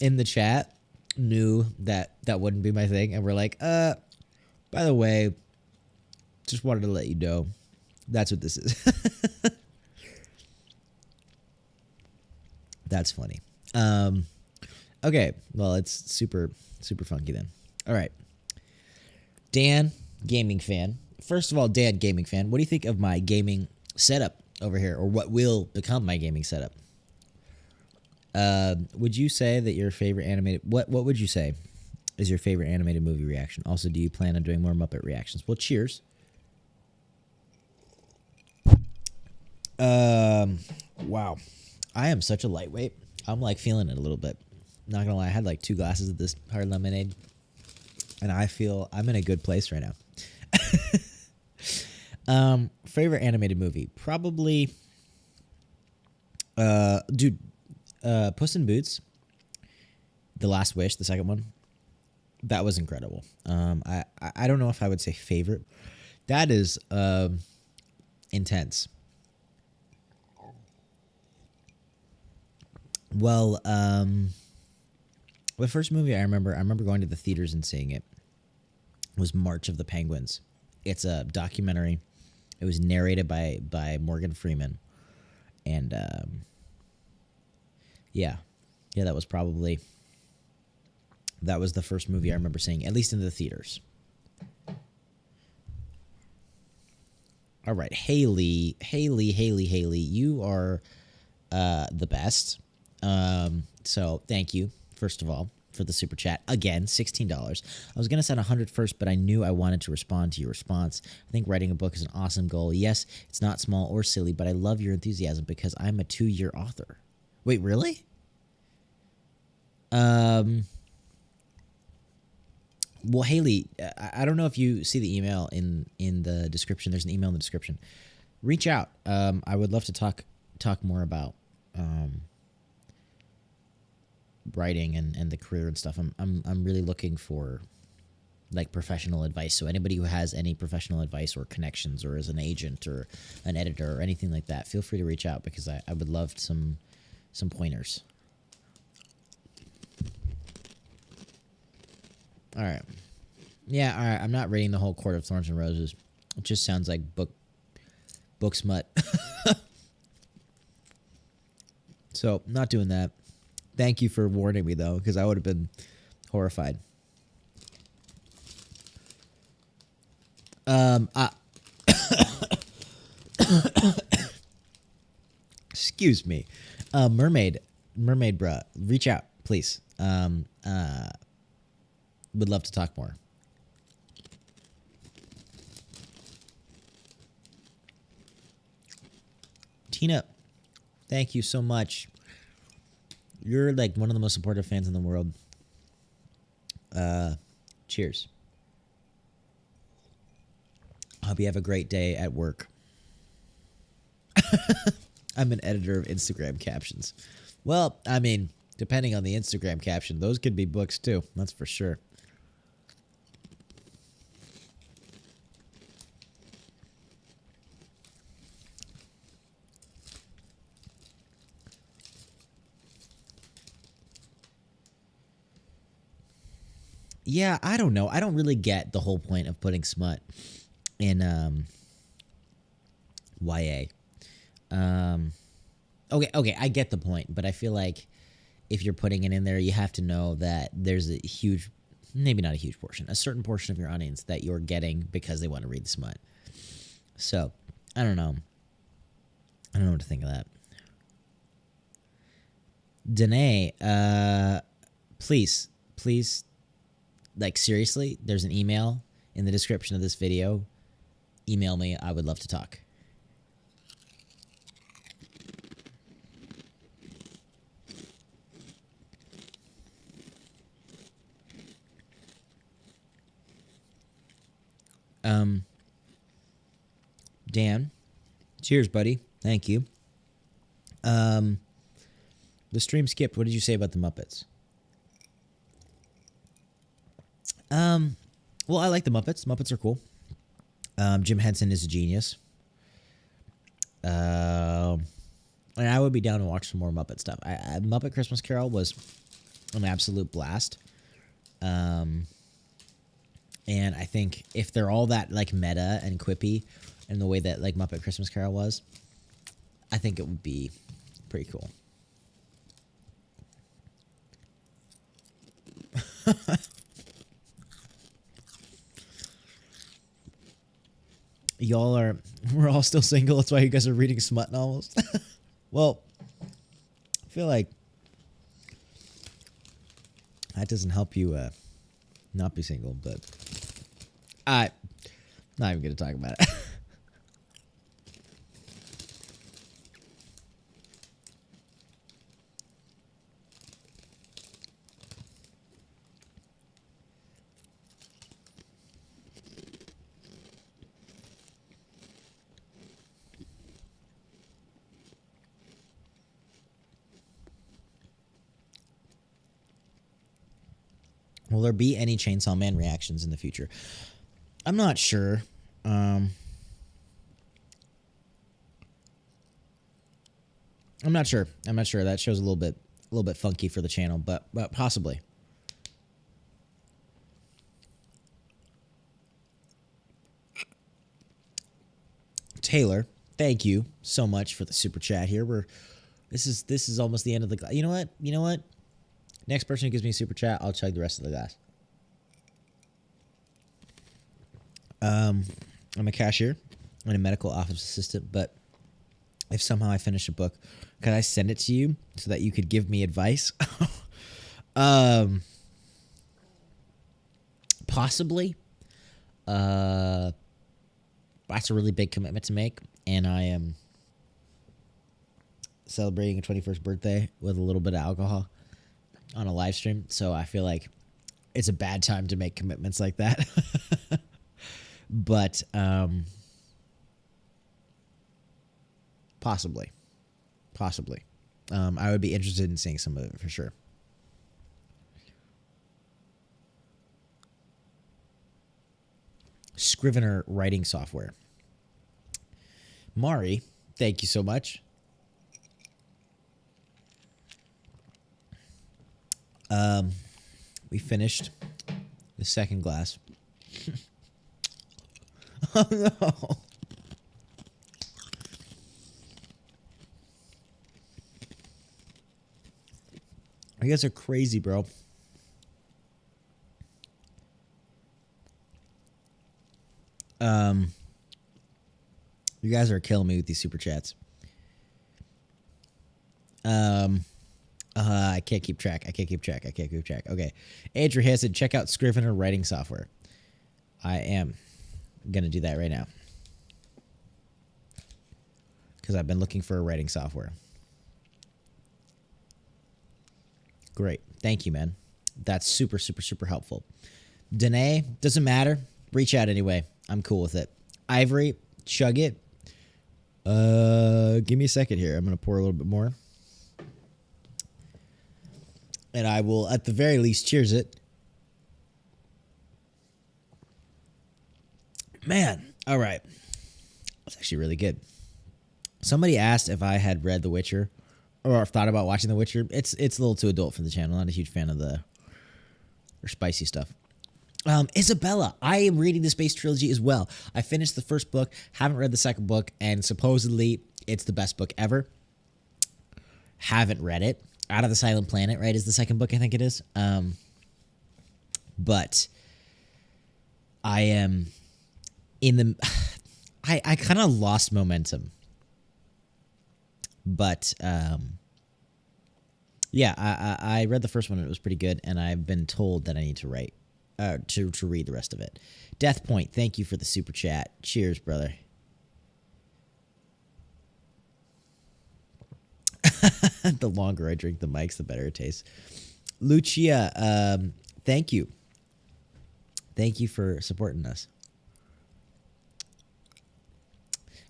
in the chat knew that that wouldn't be my thing, and we're like, by the way, just wanted to let you know that's what this is. That's funny. Okay, well, it's super funky then. All right. Dan, gaming fan. First of all, Dan, gaming fan, what do you think of my gaming setup over here, or what will become my gaming setup? Would you say that your favorite animated... What would you say is your favorite animated movie reaction? Also, do you plan on doing more Muppet reactions? Well, cheers. Wow. I am such a lightweight. I'm like feeling it a little bit. Not gonna lie, I had like 2 glasses of this hard lemonade, and I feel I'm in a good place right now. Favorite animated movie? Probably, dude, Puss in Boots, The Last Wish, the second one. That was incredible. I don't know if I would say favorite. That is intense. Well, the first movie I remember going to the theaters and seeing it was March of the Penguins. It's a documentary. It was narrated by Morgan Freeman, and yeah, that was the first movie I remember seeing, at least in the theaters. All right, Haley, you are the best. So thank you, first of all, for the super chat. Again, $16. I was going to send 100 first, but I knew I wanted to respond to your response. I think writing a book is an awesome goal. Yes, it's not small or silly, but I love your enthusiasm because I'm a 2-year author. Wait, really? Well, Haley, I don't know if you see the email in the description. There's an email in the description. Reach out. I would love to talk more about writing and the career and stuff. I'm really looking for like professional advice. So anybody who has any professional advice or connections or is an agent or an editor or anything like that, feel free to reach out because I would love some pointers. All right. Yeah, all right. I'm not reading the whole Court of Thorns and Roses. It just sounds like book smut. So, not doing that. Thank you for warning me, though, because I would have been horrified. Excuse me. Mermaid bruh, reach out, please. Would love to talk more. Tina, thank you so much. You're like one of the most supportive fans in the world. Cheers. I hope you have a great day at work. I'm an editor of Instagram captions. Well, I mean, depending on the Instagram caption, those could be books too. That's for sure. Yeah, I don't know. I don't really get the whole point of putting smut in YA. Okay, I get the point, but I feel like if you're putting it in there, you have to know that there's a huge, maybe not a huge portion, a certain portion of your audience that you're getting because they want to read the smut. So, I don't know. I don't know what to think of that. Danae, please, like seriously, there's an email in the description of this video. Email me. I would love to talk. Dan, cheers, buddy. Thank you. The stream skipped. What did you say about the Muppets? Well, I like the Muppets. Muppets are cool. Jim Henson is a genius. And I would be down to watch some more Muppet stuff. Muppet Christmas Carol was an absolute blast. And I think if they're all that like meta and quippy in the way that like Muppet Christmas Carol was, I think it would be pretty cool. We're all still single. That's why you guys are reading smut novels. Well, I feel like that doesn't help you not be single, but I'm not even going to talk about it. Will there be any Chainsaw Man reactions in the future? I'm not sure. I'm not sure. That show's a little bit funky for the channel, but possibly. Taylor, thank you so much for the super chat here. This is almost the end of the glass. You know what? Next person who gives me a super chat, I'll chug the rest of the glass. I'm a cashier and a medical office assistant, but if somehow I finish a book, could I send it to you so that you could give me advice? Possibly. That's a really big commitment to make, and I am celebrating a 21st birthday with a little bit of alcohol on a live stream, so I feel like it's a bad time to make commitments like that. But possibly. I would be interested in seeing some of it for sure. Scrivener writing software. Mari, thank you so much. We finished the second glass. Oh no. You guys are crazy, bro. You guys are killing me with these super chats. I can't keep track. Okay. Andrew Hansen, check out Scrivener writing software. I am going to do that right now. Because I've been looking for a writing software. Great. Thank you, man. That's super helpful. Danae, doesn't matter. Reach out anyway. I'm cool with it. Ivory, chug it. Give me a second here. I'm going to pour a little bit more. And I will, at the very least, cheers it. Man, all right. That's actually really good. Somebody asked if I had read The Witcher or thought about watching The Witcher. It's a little too adult for the channel. Not a huge fan of the spicy stuff. Isabella, I am reading the Space Trilogy as well. I finished the first book, haven't read the second book, and supposedly it's the best book ever. Haven't read it. Out of the Silent Planet, right, is the second book, I think it is. But I am in the... I kind of lost momentum. But, yeah, I read the first one and it was pretty good, and I've been told that I need to write, to read the rest of it. Death Point, thank you for the super chat. Cheers, brother. The longer I drink the mics, the better it tastes. Lucia, thank you. Thank you for supporting us.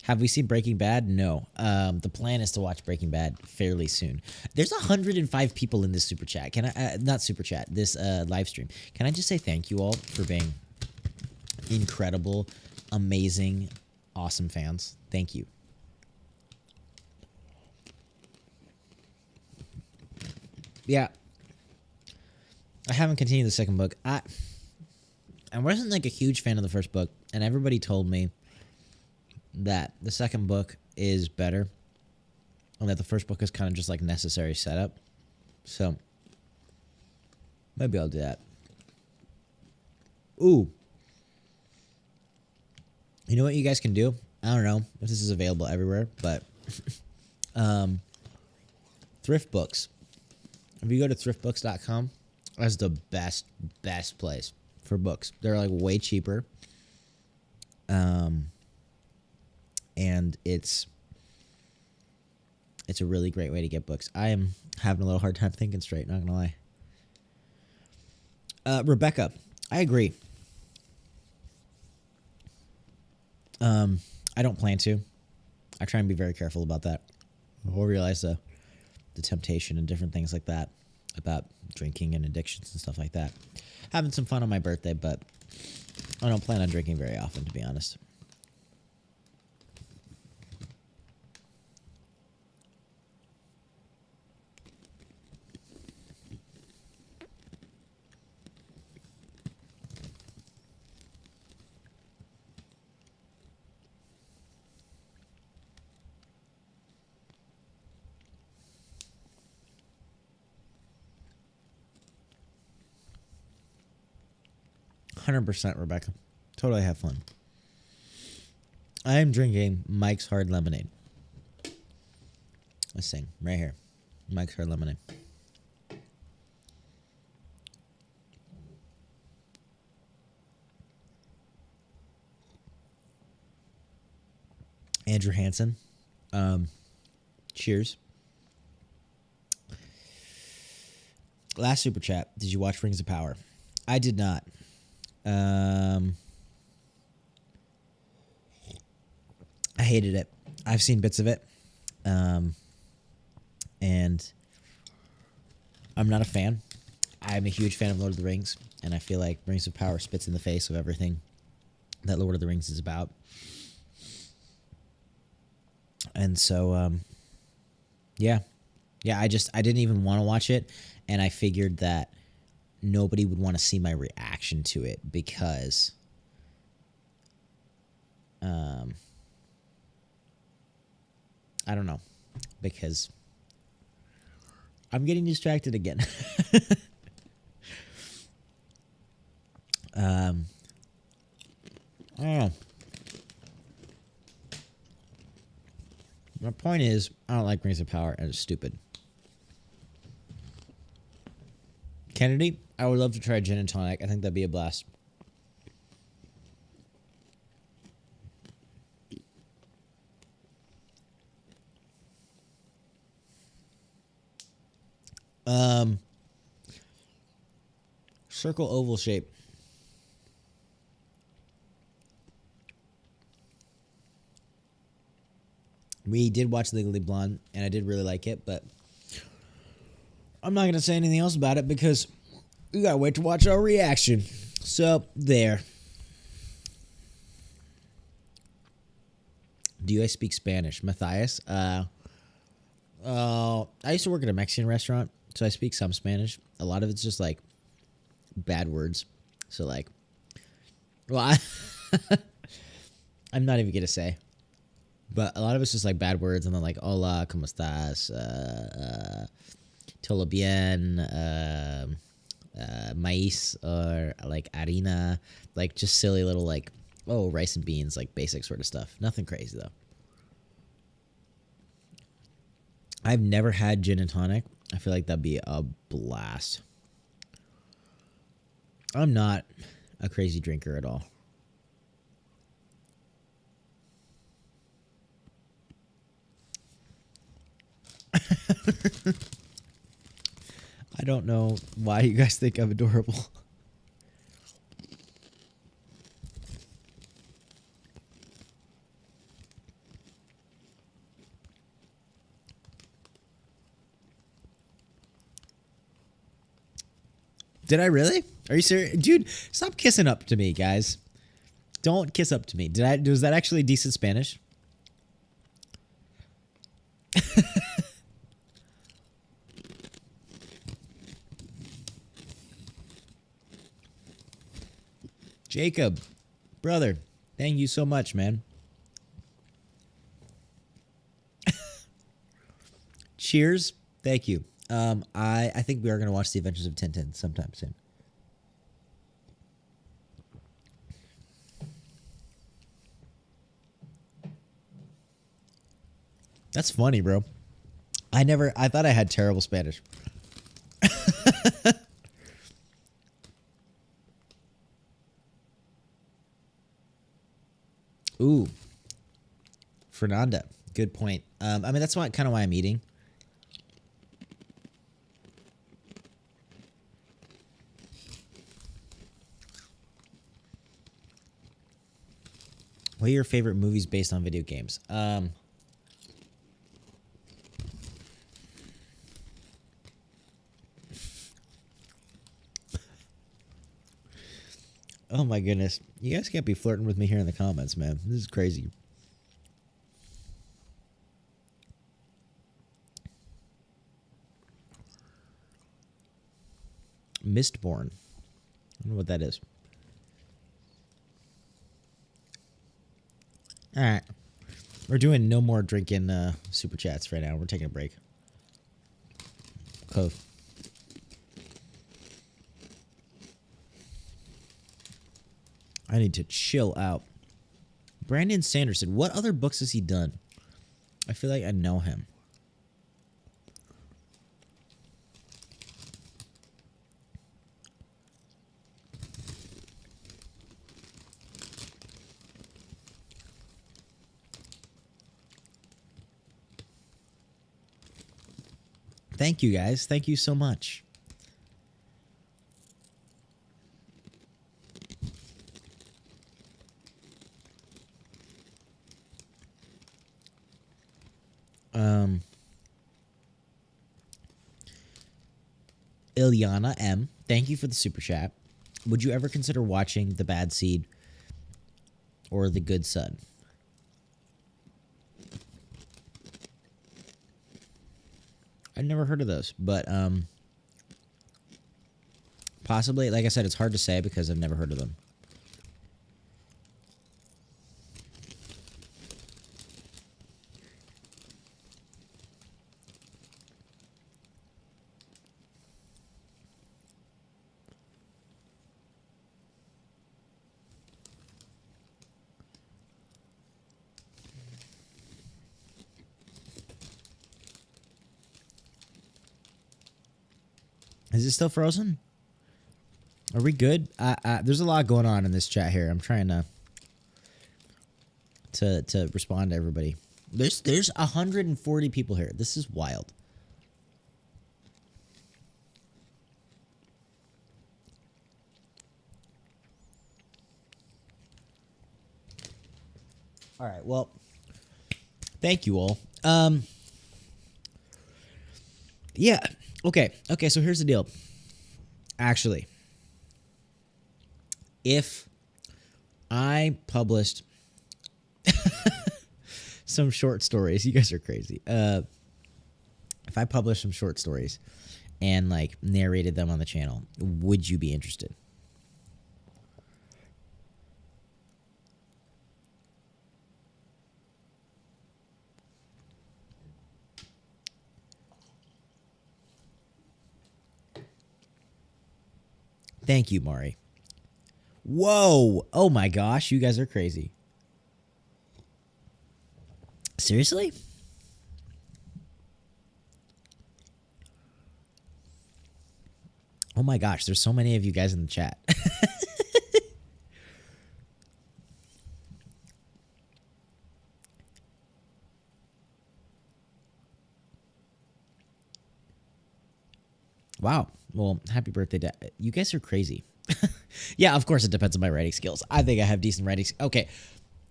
Have we seen Breaking Bad? No. The plan is to watch Breaking Bad fairly soon. There's 105 people in this super chat. Can I not super chat, this live stream. Can I just say thank you all for being incredible, amazing, awesome fans. Thank you. Yeah. I haven't continued the second book. I wasn't like a huge fan of the first book, and everybody told me that the second book is better and that the first book is kind of just like necessary setup. So maybe I'll do that. Ooh. You know what you guys can do? I don't know if this is available everywhere, but thrift books. If you go to thriftbooks.com, that's the best place for books. They're like way cheaper. And it's a really great way to get books. I am having a little hard time thinking straight, not gonna lie. Rebecca, I agree. I don't plan to. I try and be very careful about that. I'll realize the temptation and different things like that about drinking and addictions and stuff like that. having some fun on my birthday, but I don't plan on drinking very often, to be honest. %, Rebecca. Totally have fun. I am drinking Mike's Hard Lemonade. Let's sing right here. Mike's Hard Lemonade. Andrew Hansen. Cheers. Last super chat. Did you watch Rings of Power? I did not. I hated it. I've seen bits of it. And I'm not a fan. I'm a huge fan of Lord of the Rings, and I feel like Rings of Power spits in the face of everything that Lord of the Rings is about. And so, yeah, I didn't even want to watch it, and I figured that nobody would want to see my reaction to it because, I don't know, because I'm getting distracted again. I don't know. My point is, I don't like Rings of Power, and it's stupid. Kennedy, I would love to try gin and tonic. I think that'd be a blast. Circle oval shape. We did watch Legally Blonde, and I did really like it, but I'm not going to say anything else about it because we got to wait to watch our reaction. So, there. Do you guys speak Spanish? Matthias? I used to work at a Mexican restaurant, so I speak some Spanish. A lot of it's just, like, bad words. So, like, well, I'm not even going to say. But a lot of it's just, like, bad words, and then, like, hola, ¿cómo estás? Todo bien, maíz, or, like, harina. Like, just silly little, like, oh, rice and beans, like, basic sort of stuff. Nothing crazy, though. I've never had gin and tonic. I feel like that'd be a blast. I'm not a crazy drinker at all. I don't know why you guys think I'm adorable. Did I really? Are you serious? Dude, stop kissing up to me, guys. Don't kiss up to me. Was that actually decent Spanish? Jacob, brother, thank you so much, man. Cheers. Thank you. I think we are going to watch The Adventures of Tintin sometime soon. That's funny, bro. I thought I had terrible Spanish. Ooh. Fernanda. Good point. I mean, that's kind of why I'm eating. What are your favorite movies based on video games? Oh my goodness. You guys can't be flirting with me here in the comments, man. This is crazy. Mistborn. I don't know what that is. All right. We're doing no more drinking super chats right now. We're taking a break. Cool. I need to chill out. Brandon Sanderson. What other books has he done? I feel like I know him. Thank you, guys. Thank you so much. Ilyana M. Thank you for the super chat. Would you ever consider watching The Bad Seed or The Good Son? I've never heard of those, but possibly. Like I said, it's hard to say because I've never heard of them. Is it still frozen? Are we good? There's a lot going on in this chat here. I'm trying to respond to everybody. There's 140 people here. This is wild. All right. Well, thank you all. Yeah. Okay. Okay. So here's the deal. Actually, if I published some short stories, you guys are crazy. If I published some short stories and like narrated them on the channel, would you be interested? Thank you, Mari. Whoa. Oh my gosh. You guys are crazy. Seriously? Oh my gosh. There's so many of you guys in the chat. Wow. Well, happy birthday, Dad. You guys are crazy. Yeah, of course it depends on my writing skills. I think I have decent writing. Okay.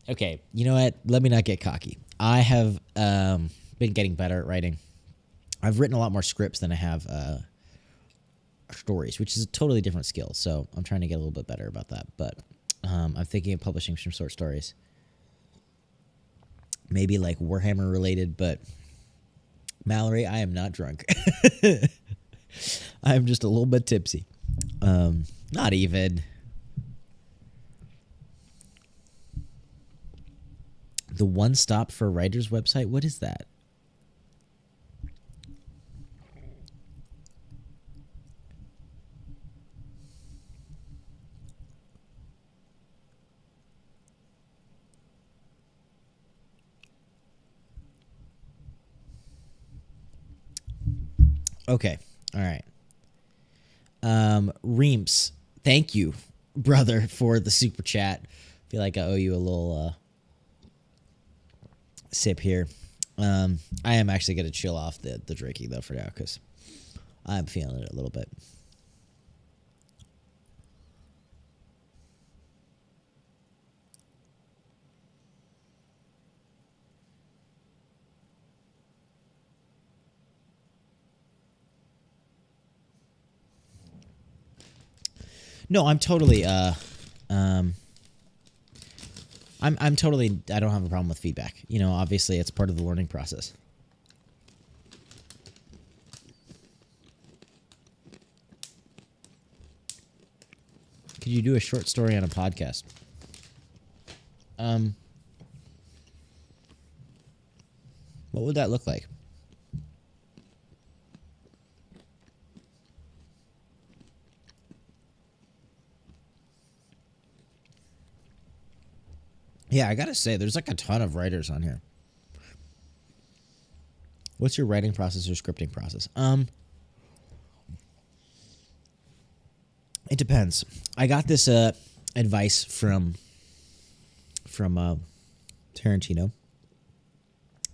Okay. You know what? Let me not get cocky. I have been getting better at writing. I've written a lot more scripts than I have stories, which is a totally different skill. So I'm trying to get a little bit better about that. But I'm thinking of publishing some short stories. Maybe like Warhammer related, but Mallory, I am not drunk. I'm just a little bit tipsy. Not even. The One Stop for Writers website? What is that? Okay. All right. Reams, thank you, brother, for the super chat. I feel like I owe you a little sip here. I am actually going to chill off the drinking, though, for now, because I'm feeling it a little bit. No, I'm totally I'm totally, I don't have a problem with feedback. You know, obviously it's part of the learning process. Could you do a short story on a podcast? What would that look like? Yeah, I gotta say, there's like a ton of writers on here. What's your writing process or scripting process? It depends. I got this advice from Tarantino,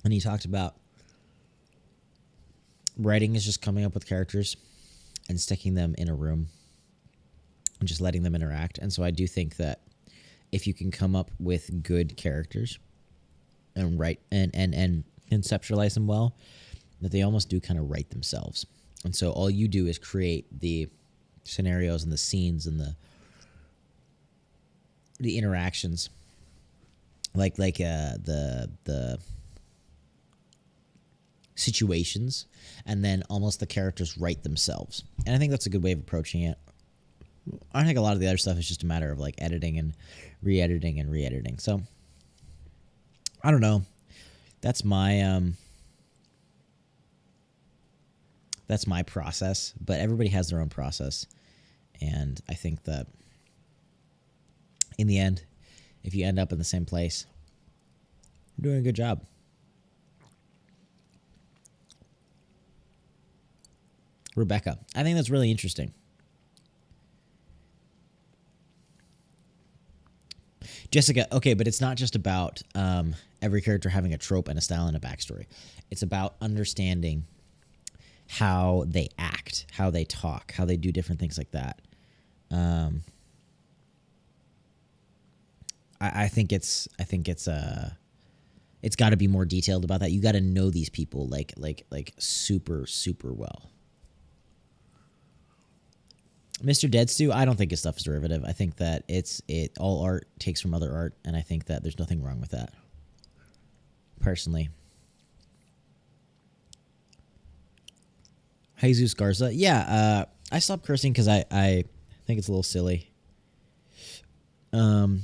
and he talked about writing is just coming up with characters and sticking them in a room and just letting them interact. And so I do think that if you can come up with good characters and write and conceptualize them well, that they almost do kind of write themselves. And so all you do is create the scenarios and the scenes and the interactions, like the situations, and then almost the characters write themselves. And I think that's a good way of approaching it. I think a lot of the other stuff is just a matter of like editing and re-editing and re-editing. So I don't know. That's my process, but everybody has their own process. And I think that in the end, if you end up in the same place, you're doing a good job. Rebecca, I think that's really interesting. Jessica, okay, but it's not just about every character having a trope and a style and a backstory. It's about understanding how they act, how they talk, how they do different things like that. I think it's got to be more detailed about that. You got to know these people like super well. Mr. Dead Stew, I don't think his stuff is derivative. I think that all art takes from other art, and I think that there's nothing wrong with that. Personally. Jesus Garza, yeah, I stopped cursing because I think it's a little silly. You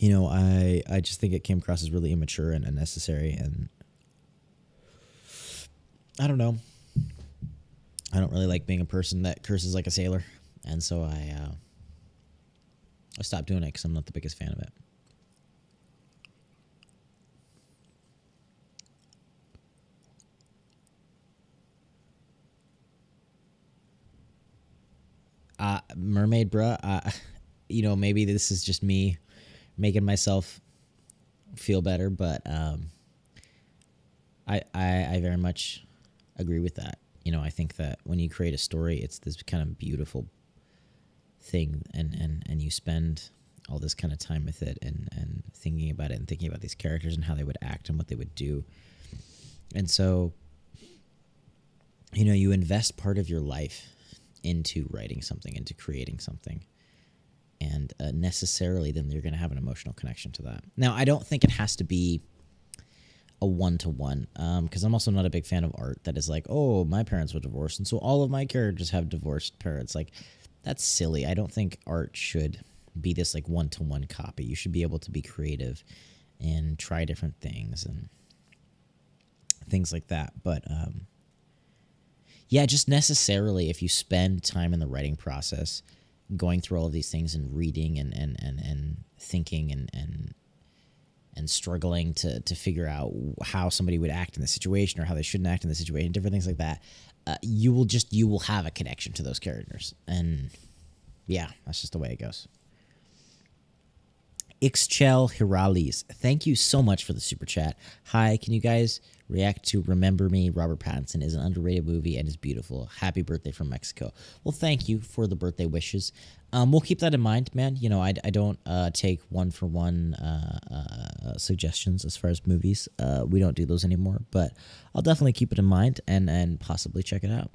know, I just think it came across as really immature and unnecessary, and I don't know. I don't really like being a person that curses like a sailor, and so I stopped doing it because I'm not the biggest fan of it. Mermaid, bruh. You know, maybe this is just me making myself feel better, but I very much agree with that. You know, I think that when you create a story, it's this kind of beautiful thing, and you spend all this kind of time with it and thinking about it and thinking about these characters and how they would act and what they would do. And so, you know, you invest part of your life into writing something, into creating something. And necessarily then you're going to have an emotional connection to that. Now, I don't think it has to be a one-to-one, because I'm also not a big fan of art that is like, oh, my parents were divorced, and so all of my characters have divorced parents. Like, that's silly. I don't think art should be this like one-to-one copy. You should be able to be creative and try different things and things like that. But yeah, just necessarily if you spend time in the writing process going through all of these things and reading and thinking and struggling to figure out how somebody would act in the situation or how they shouldn't act in the situation, different things like that, you will have a connection to those characters. And yeah, that's just the way it goes. Ixchel Hirales, thank you so much for the super chat. Hi, can you guys react to Remember Me? Robert Pattinson is an underrated movie and is beautiful. Happy birthday from Mexico. Well, thank you for the birthday wishes. We'll keep that in mind, man. You know, I don't take one-for-one suggestions as far as movies. We don't do those anymore, but I'll definitely keep it in mind and possibly check it out.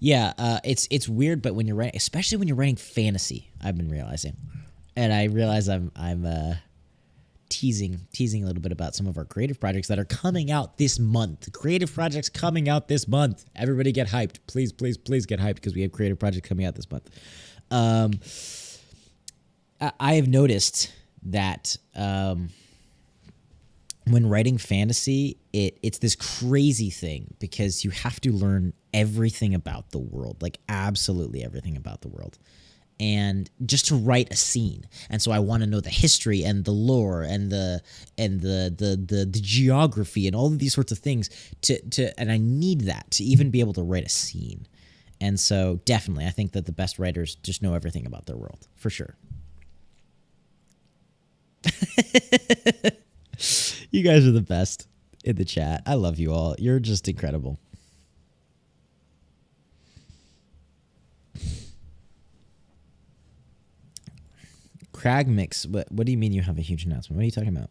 Yeah, it's weird, but when you're writing, especially when you're writing fantasy, I've been realizing, and I realize I'm teasing a little bit about some of our creative projects that are coming out this month. Creative projects coming out this month. Everybody get hyped, please, please, please get hyped because we have creative projects coming out this month. I have noticed that when writing fantasy, it's this crazy thing because you have to learn everything about the world, like absolutely everything about the world, and just to write a scene. And so I want to know the history and the lore and the geography and all of these sorts of things and I need that to even be able to write a scene. And so definitely, I think that the best writers just know everything about their world for sure. You guys are the best in the chat. I love you all. You're just incredible. Crag Mix. What do you mean you have a huge announcement? What are you talking about?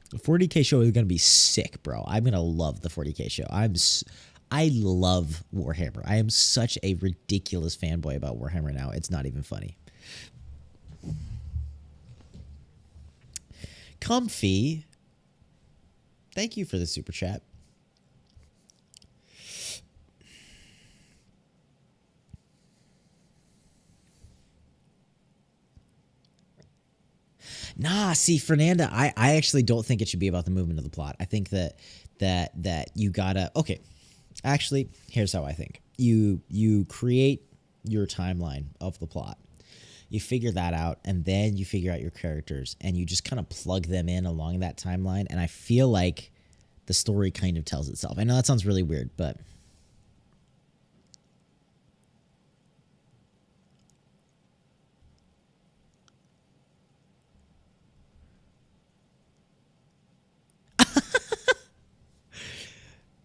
The 40K show is going to be sick, bro. I'm going to love the 40K show. I love Warhammer. I am such a ridiculous fanboy about Warhammer now. It's not even funny. Comfy. Thank you for the super chat. Nah, see, Fernanda, I actually don't think it should be about the movement of the plot. I think that you gotta. Okay, actually, here's how I think. You create your timeline of the plot. You figure that out, and then you figure out your characters, and you just kind of plug them in along that timeline. And I feel like the story kind of tells itself. I know that sounds really weird, but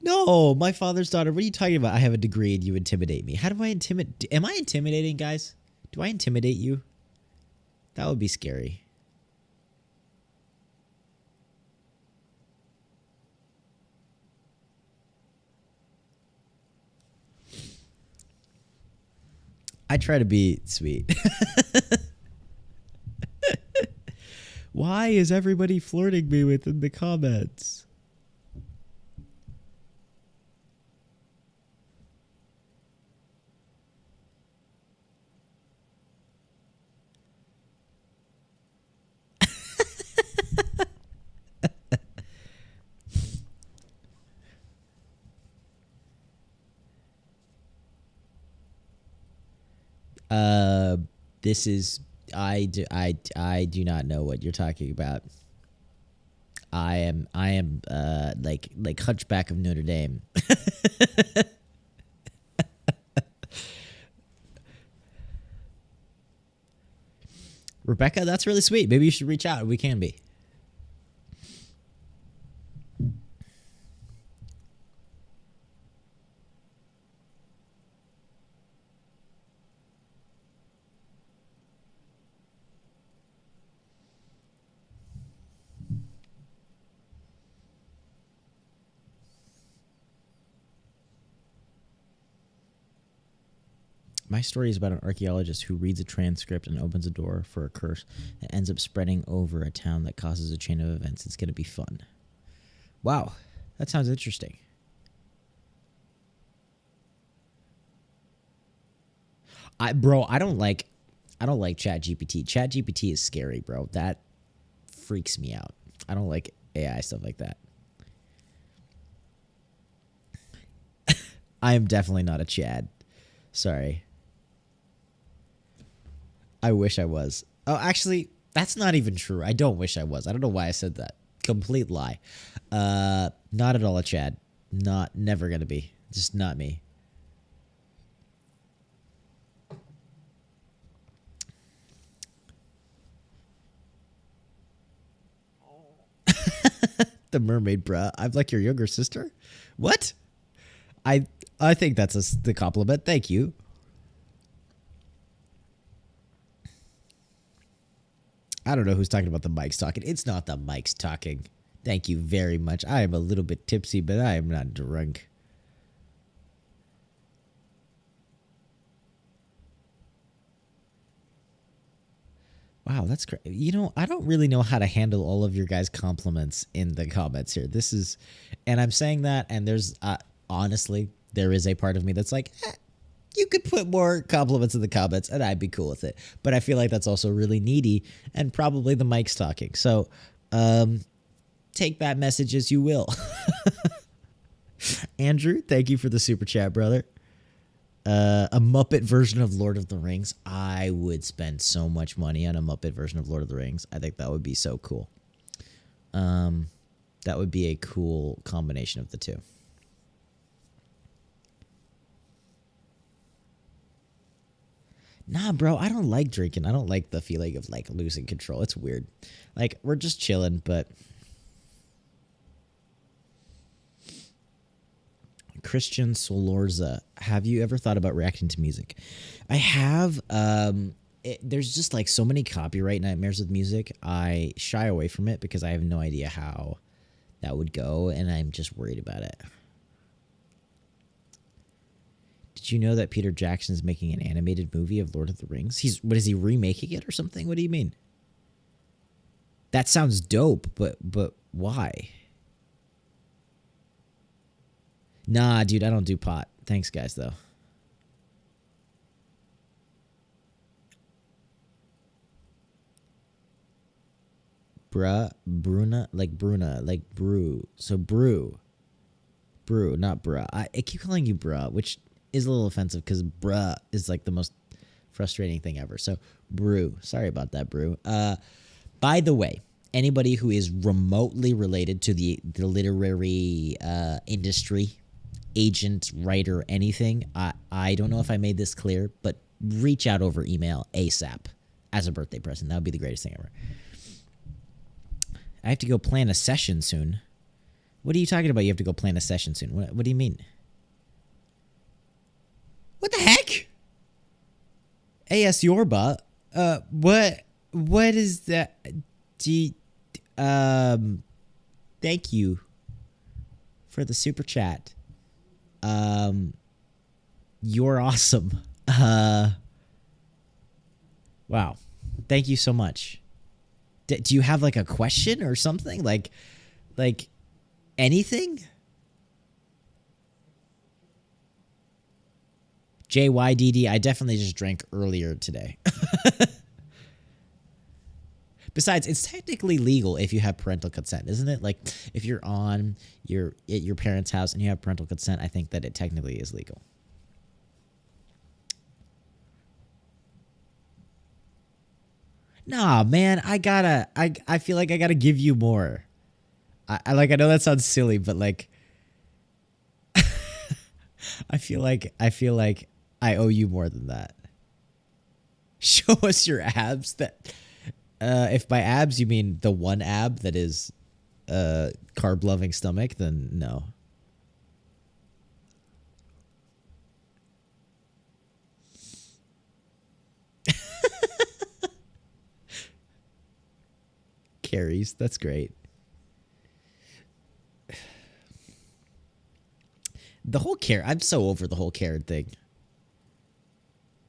no, my father's daughter. What are you talking about? I have a degree and you intimidate me. How do I intimidate? Am I intimidating, guys? Do I intimidate you? That would be scary. I try to be sweet. Why is everybody flirting me with in the comments? This is I do not know what you're talking about. I am like Hunchback of Notre Dame. Rebecca, that's really sweet. Maybe you should reach out. We can be. My story is about an archaeologist who reads a transcript and opens a door for a curse that ends up spreading over a town that causes a chain of events. It's going to be fun. Wow, that sounds interesting. I don't like ChatGPT. ChatGPT is scary, bro. That freaks me out. I don't like AI stuff like that. I am definitely not a Chad. Sorry. I wish I was. Oh, actually, that's not even true. I don't wish I was. I don't know why I said that. Complete lie. Not at all a Chad. Never gonna be. Just not me. The mermaid, bruh. I'm like your younger sister? What? I think that's the compliment. Thank you. I don't know who's talking about the mics talking. It's not the mics talking. Thank you very much. I am a little bit tipsy, but I am not drunk. Wow, that's great. You know, I don't really know how to handle all of your guys' compliments in the comments here. This is, and I'm saying that, and there's, honestly, there is a part of me that's like, you could put more compliments in the comments and I'd be cool with it. But I feel like that's also really needy and probably the mic's talking. So, take that message as you will. Andrew, thank you for the super chat, brother. A Muppet version of Lord of the Rings. I would spend so much money on a Muppet version of Lord of the Rings. I think that would be so cool. That would be a cool combination of the two. Nah, bro, I don't like drinking. I don't like the feeling of like losing control. It's weird. Like, we're just chilling, but Christian Solorza, have you ever thought about reacting to music? I have. There's just like so many copyright nightmares with music. I shy away from it because I have no idea how that would go, and I'm just worried about it. Did you know that Peter Jackson is making an animated movie of Lord of the Rings? What is he remaking it or something? What do you mean? That sounds dope, but why? Nah, dude, I don't do pot. Thanks, guys, though. Bruna, like brew. So brew, not bruh. I keep calling you bruh, which is a little offensive because bruh is like the most frustrating thing ever. So brew. Sorry about that, brew. By the way, anybody who is remotely related to the literary industry, agent, writer, anything, I don't know if I made this clear, but reach out over email ASAP as a birthday present. That would be the greatest thing ever. I have to go plan a session soon. What are you talking about? You have to go plan a session soon. What do you mean? What the heck? AS Yorba? What is that? Thank you for the super chat. You're awesome. Wow. Thank you so much. Do you have like a question or something? Like anything? JYDD, I definitely just drank earlier today. Besides, it's technically legal if you have parental consent, isn't it? Like if you're at your parents' house and you have parental consent, I think that it technically is legal. Nah, man, I feel like I gotta give you more. I know that sounds silly, but like, I feel like I owe you more than that. Show us your abs. That, if by abs you mean the one ab that is, carb loving stomach, then no. Carries. That's great. The whole I'm so over the whole Karen thing.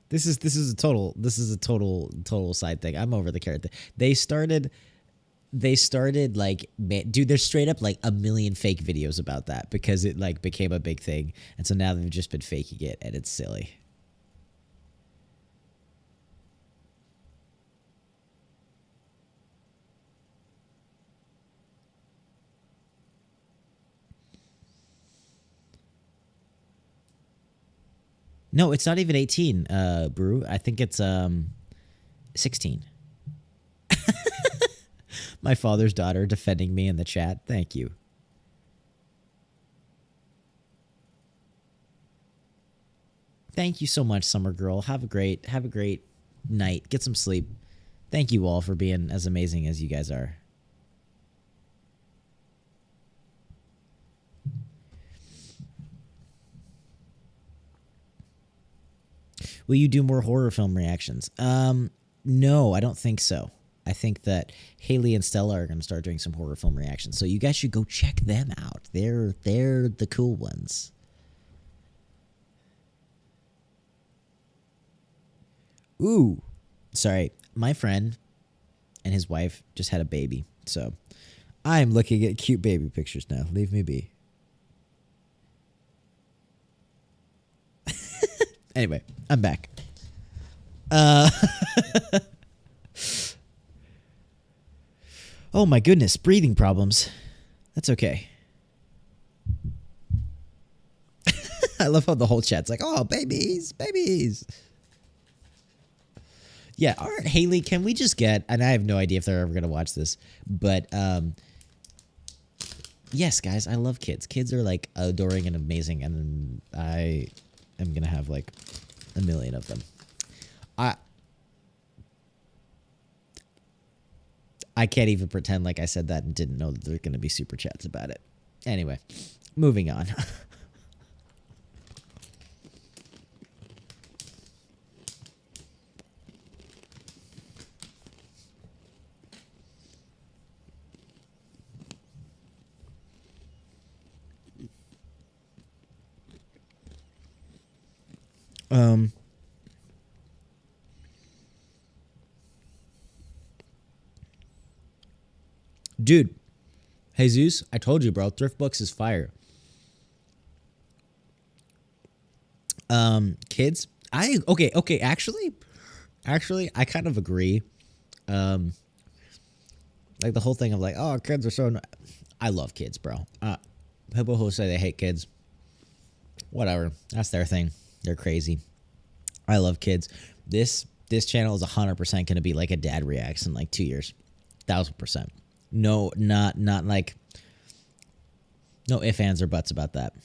This is a total side thing. I'm over the Karen thing. They started like, dude, there's straight up like a million fake videos about that because it like became a big thing, and so now they've just been faking it, and it's silly. No, it's not even 18, Brew. I think it's 16. My father's daughter defending me in the chat. Thank you. Thank you so much, Summer Girl. Have a great night. Get some sleep. Thank you all for being as amazing as you guys are. Will you do more horror film reactions? No, I don't think so. I think that Haley and Stella are going to start doing some horror film reactions. So you guys should go check them out. They're the cool ones. Ooh, sorry. My friend and his wife just had a baby. So I'm looking at cute baby pictures now. Leave me be. Anyway, I'm back. Oh my goodness, breathing problems. That's okay. I love how the whole chat's like, oh, babies, babies. Yeah, all right, Haley, can we just get, and I have no idea if they're ever going to watch this, but yes, guys, I love kids. Kids are like adoring and amazing, and I am going to have like a million of them. I can't even pretend like I said that and didn't know that there were going to be super chats about it. Anyway, moving on. Dude, Jesus, I told you, bro. Thrift Books is fire. Kids, okay. Actually, I kind of agree. Like the whole thing of like, oh, kids are so. I love kids, bro. People who say they hate kids, whatever. That's their thing. They're crazy. I love kids. This channel is 100% going to be like a dad reacts in like 2 years, 1000%. No, not like no ifs, ands, or buts about that.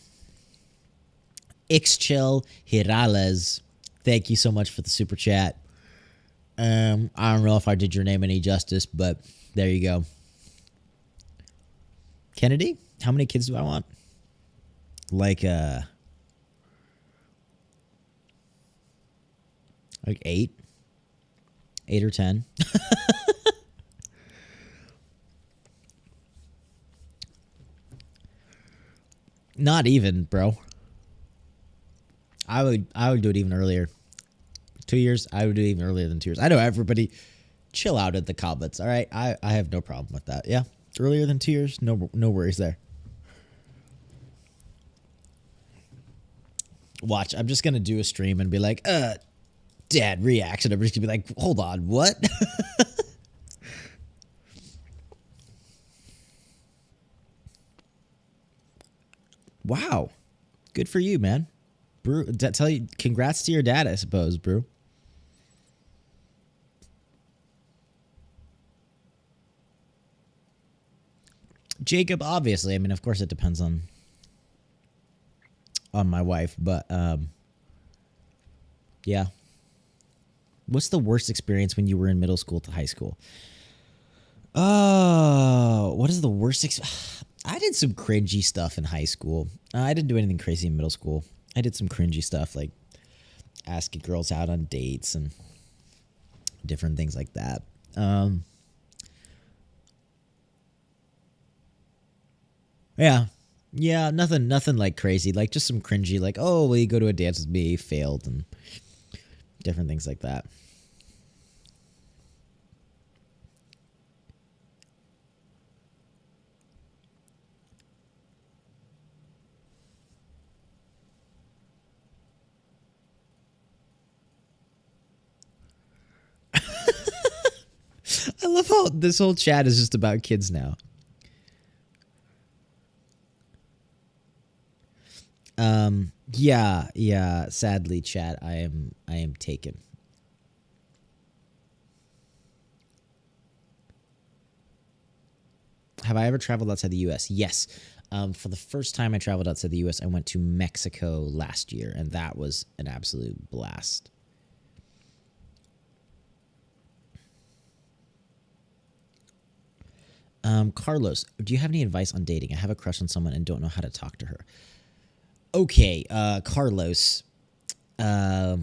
Ixchil Hirales, thank you so much for the super chat. I don't know if I did your name any justice, but there you go. Kennedy, how many kids do I want? Like 8 or 10. Not even, bro. I would do it even earlier. 2 years, I would do it even earlier than 2 years. I know everybody chill out at the comments, all right? I have no problem with that. Yeah. Earlier than 2 years, no worries there. Watch, I'm just going to do a stream and be like, dad reacts, and everybody's going to be like, hold on, what? Wow. Good for you, man. Brew, tell you, congrats to your dad, I suppose, Brew. Jacob, obviously. I mean, of course it depends on my wife, but yeah. What's the worst experience when you were in middle school to high school? Oh, what is the worst I did some cringy stuff in high school. I didn't do anything crazy in middle school. I did some cringy stuff like asking girls out on dates and different things like that. Yeah, nothing like crazy. Like just some cringy, like, oh, will you go to a dance with me? Failed and different things like that. I love how this whole chat is just about kids now. Yeah. Sadly, chat, I am taken. Have I ever traveled outside the U.S.? Yes. For the first time I traveled outside the U.S., I went to Mexico last year, and that was an absolute blast. Carlos, do you have any advice on dating? I have a crush on someone and don't know how to talk to her. Okay, Carlos, I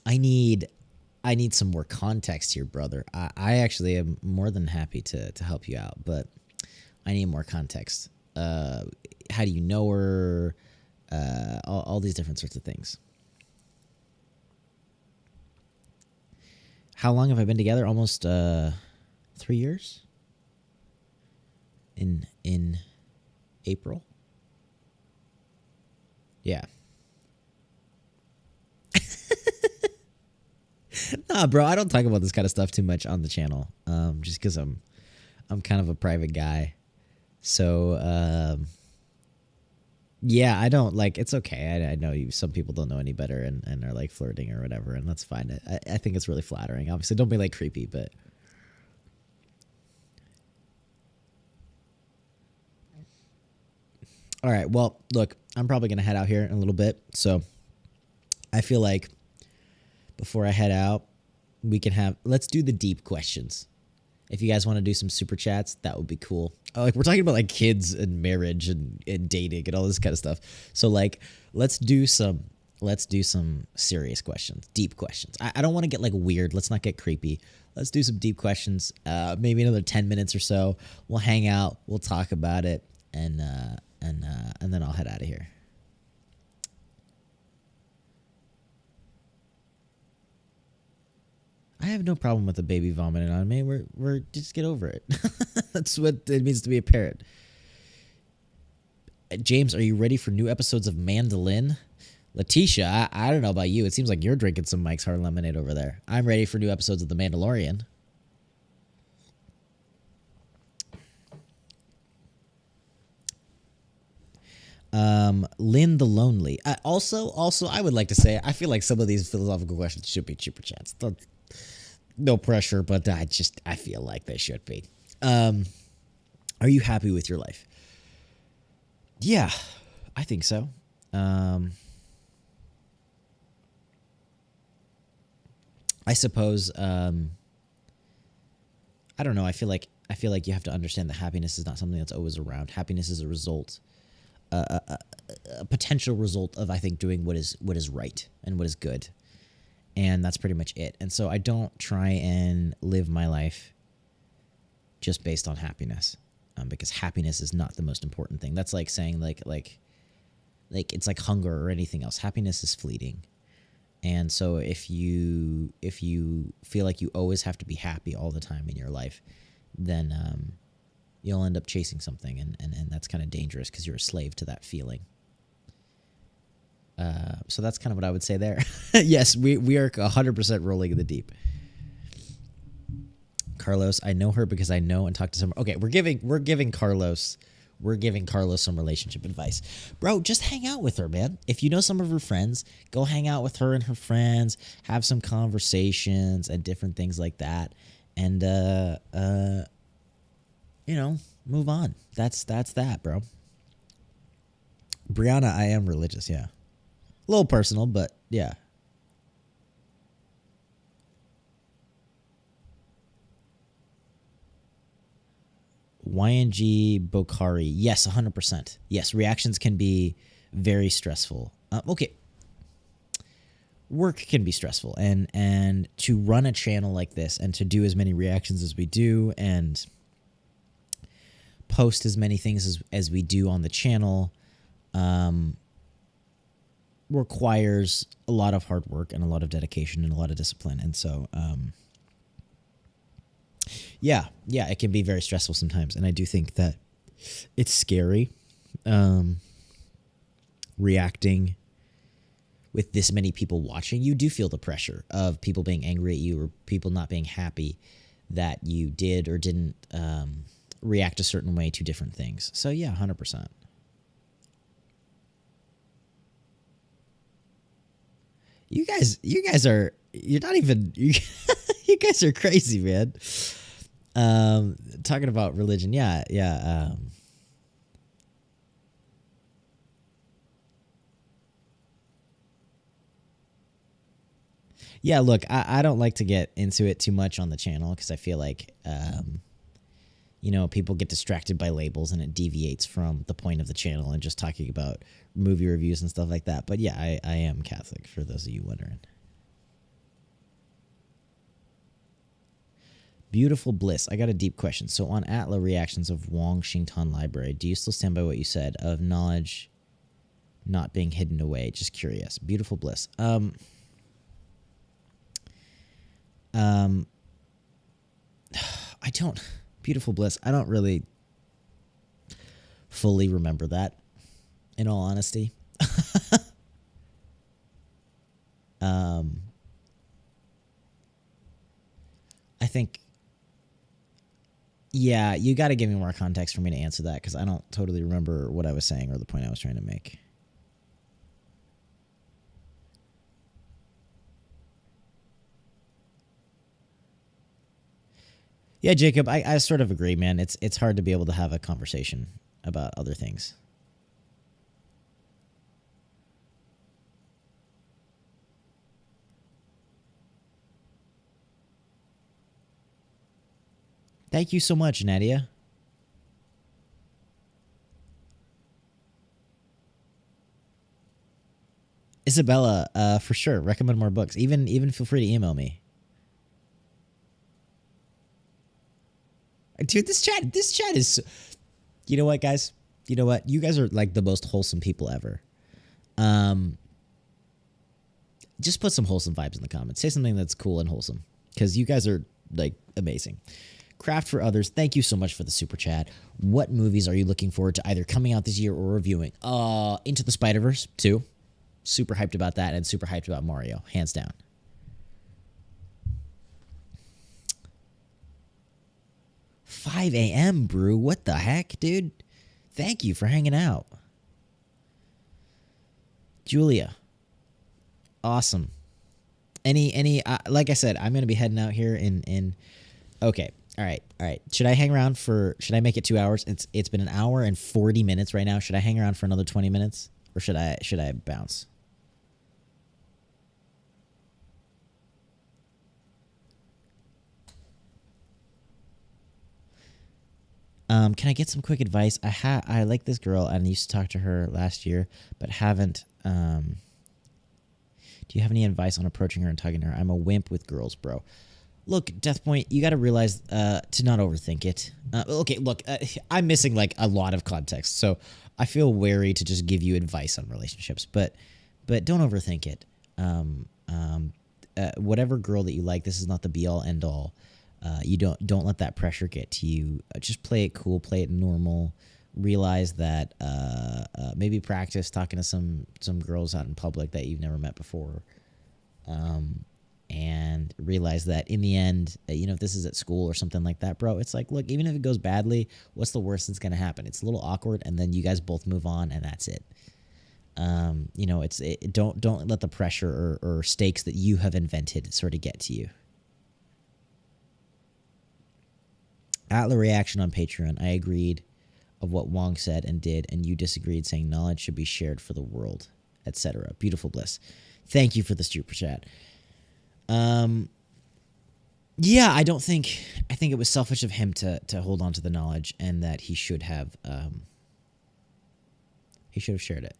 need I need some more context here, brother. I actually am more than happy to help you out, but I need more context. How do you know her? All these different sorts of things. How long have I been together? Almost 3 years. In April. Yeah. Nah, bro, I don't talk about this kind of stuff too much on the channel. Just because I'm kind of a private guy. So yeah, I don't like. It's okay. I know some people don't know any better and are like flirting or whatever, and that's fine. I think it's really flattering. Obviously, don't be like creepy, but. All right. Well, look, I'm probably gonna head out here in a little bit, so I feel like before I head out, let's do the deep questions. If you guys want to do some super chats, that would be cool. Like we're talking about like kids and marriage and dating and all this kind of stuff. So like let's do some serious questions, deep questions. I don't want to get like weird. Let's not get creepy. Let's do some deep questions. Maybe another 10 minutes or so. We'll hang out. We'll talk about it, and then I'll head out of here. I have no problem with the baby vomiting on me. We're just get over it. That's what it means to be a parent. James, are you ready for new episodes of Mandolin? Letitia, I don't know about you. It seems like you're drinking some Mike's Hard Lemonade over there. I'm ready for new episodes of The Mandalorian. Lynn the Lonely. Also, I would like to say, I feel like some of these philosophical questions should be super chats. No pressure, but I feel like they should be. Are you happy with your life? Yeah, I think so. I suppose, I don't know. I feel like you have to understand that happiness is not something that's always around. Happiness is a result, a potential result of, I think, doing what is right and what is good. And that's pretty much it. And so I don't try and live my life just based on happiness, because happiness is not the most important thing. That's like saying like it's like hunger or anything else. Happiness is fleeting. And so if you feel like you always have to be happy all the time in your life, then you'll end up chasing something, and that's kind of dangerous because you're a slave to that feeling. So that's kind of what I would say there. Yes, we are 100% rolling in the deep. Carlos, I know her because I know and talk to some. Okay, we're giving Carlos some relationship advice. Bro, just hang out with her, man. If you know some of her friends, go hang out with her and her friends, have some conversations and different things like that. And move on. That's that, bro. Brianna, I am religious, yeah. A little personal, but yeah. YNG Bokhari. Yes, 100%. Yes, reactions can be very stressful. Okay. Work can be stressful. And to run a channel like this and to do as many reactions as we do and post as many things as we do on the channel requires a lot of hard work and a lot of dedication and a lot of discipline. And so, yeah, it can be very stressful sometimes. And I do think that it's scary reacting with this many people watching. You do feel the pressure of people being angry at you or people not being happy that you did or didn't react a certain way to different things. So yeah, 100%. You guys are, you're not even, you guys are crazy, man. Talking about religion. Yeah. Yeah, look, I don't like to get into it too much on the channel because I feel like, people get distracted by labels and it deviates from the point of the channel and just talking about movie reviews and stuff like that. But yeah, I am Catholic, for those of you wondering. Beautiful Bliss. I got a deep question. So on Atla reactions of Wang Xingtan Library, do you still stand by what you said of knowledge not being hidden away? Just curious. Beautiful Bliss. I don't. Beautiful Bliss. I don't really fully remember that, in all honesty. I think, yeah, you got to give me more context for me to answer that, because I don't totally remember what I was saying or the point I was trying to make. Yeah, Jacob, I sort of agree, man. It's hard to be able to have a conversation about other things. Thank you so much, Nadia. Isabella, for sure. Recommend more books. Even feel free to email me. Dude, this chat is. You know what, guys? You know what? You guys are like the most wholesome people ever. Just put some wholesome vibes in the comments. Say something that's cool and wholesome, because you guys are like amazing. Craft for Others, thank you so much for the super chat. What movies are you looking forward to either coming out this year or reviewing? Into the Spider-Verse 2. Super hyped about that, and super hyped about Mario, hands down. $5 a.m. brew. What the heck, dude? Thank you for hanging out. Julia. Awesome. Any like I said, I'm going to be heading out here in okay. All right. Should I hang around should I make it 2 hours? It's been 1 hour and 40 minutes right now. Should I hang around for another 20 minutes, or should I bounce? Can I get some quick advice? I like this girl and I used to talk to her last year, but haven't. Do you have any advice on approaching her and talking to her? I'm a wimp with girls, bro. Look, Death Point, you got to realize to not overthink it. Okay, look, I'm missing like a lot of context, so I feel wary to just give you advice on relationships. But don't overthink it. Whatever girl that you like, this is not the be all end all. You don't let that pressure get to you. Just play it cool, play it normal. Realize that maybe practice talking to some girls out in public that you've never met before, and realize that in the end, if this is at school or something like that, bro, it's like, look, even if it goes badly, what's the worst that's gonna happen? It's a little awkward, and then you guys both move on, and that's it. Don't let the pressure or stakes that you have invented sort of get to you. Atla reaction on Patreon. I agreed of what Wong said and did, and you disagreed, saying knowledge should be shared for the world, etc. Beautiful Bliss. Thank you for the super chat. Yeah, I think it was selfish of him to hold on to the knowledge, and that he should have shared it.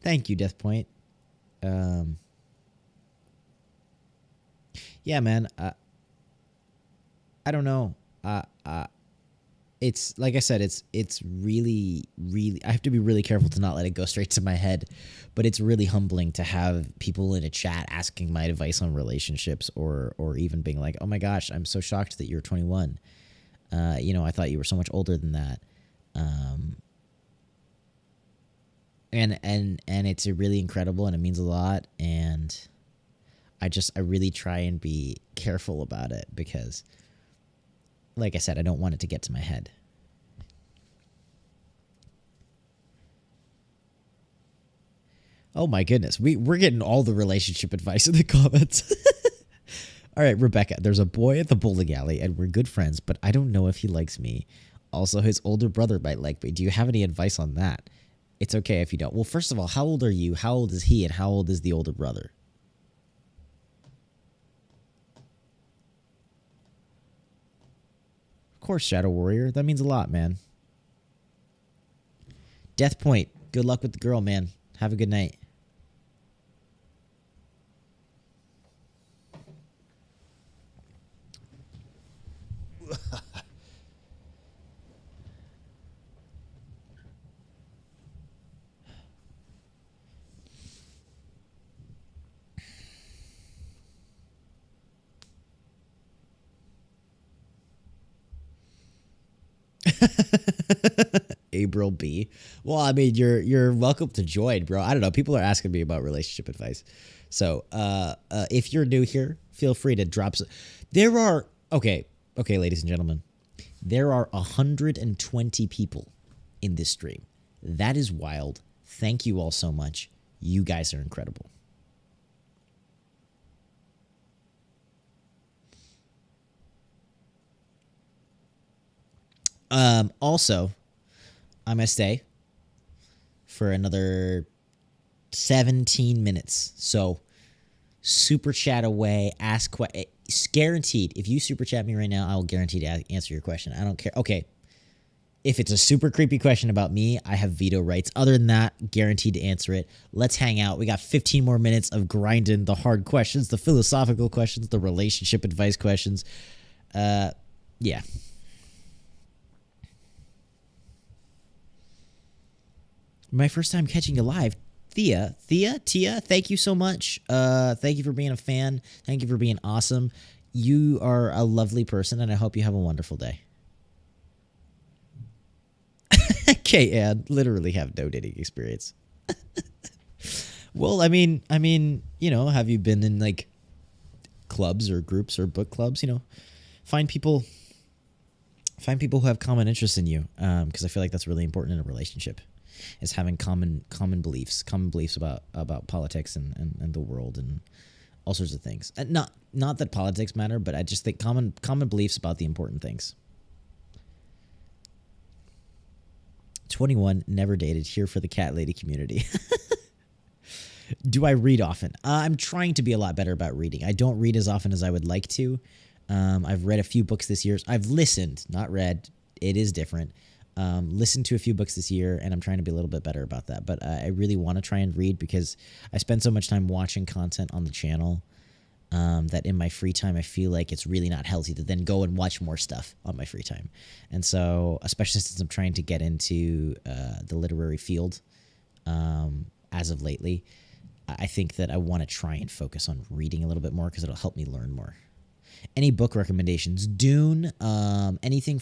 Thank you, Death Point. Yeah, man. I don't know. It's like I said, it's really, really, I have to be really careful to not let it go straight to my head, but it's really humbling to have people in a chat asking my advice on relationships, or even being like, oh my gosh, I'm so shocked that you're 21. I thought you were so much older than that. And it's really incredible, and it means a lot. And I really try and be careful about it, because like I said, I don't want it to get to my head. Oh my goodness. We're getting all the relationship advice in the comments. All right, Rebecca, there's a boy at the bowling alley and we're good friends, but I don't know if he likes me. Also, his older brother might like me. Do you have any advice on that? It's okay if you don't. Well, first of all, how old are you? How old is he? And how old is the older brother? Of course, Shadow Warrior. That means a lot, man. Death Point. Good luck with the girl, man. Have a good night. April B. Well, I mean, you're welcome to join, bro. I don't know. People are asking me about relationship advice. So, if you're new here, feel free to drop. There are okay, ladies and gentlemen. There are 120 people in this stream. That is wild. Thank you all so much. You guys are incredible. Also, I'm going to stay for another 17 minutes. So super chat away, ask guaranteed. If you super chat me right now, I will guarantee to answer your question. I don't care. Okay. If it's a super creepy question about me, I have veto rights. Other than that, guaranteed to answer it. Let's hang out. We got 15 more minutes of grinding the hard questions, the philosophical questions, the relationship advice questions. Yeah. My first time catching you live. Tia, thank you so much. Thank you for being a fan. Thank you for being awesome. You are a lovely person, and I hope you have a wonderful day. Okay, Ann, literally have no dating experience. Well, I mean, you know, have you been in like clubs or groups or book clubs? You know, find people who have common interests in you, because I feel like that's really important in a relationship, is having common beliefs about politics and the world and all sorts of things. And not that politics matter, but I just think common beliefs about the important things. 21, never dated, here for the cat lady community. Do I read often? I'm trying to be a lot better about reading. I don't read as often as I would like to. I've read a few books this year. I've listened, not read. It is different. Listened to a few books this year, and I'm trying to be a little bit better about that. But I really want to try and read because I spend so much time watching content on the channel that in my free time I feel like it's really not healthy to then go and watch more stuff on my free time. And so, especially since I'm trying to get into the literary field as of lately, I think that I want to try and focus on reading a little bit more because it'll help me learn more. Any book recommendations? Dune, anything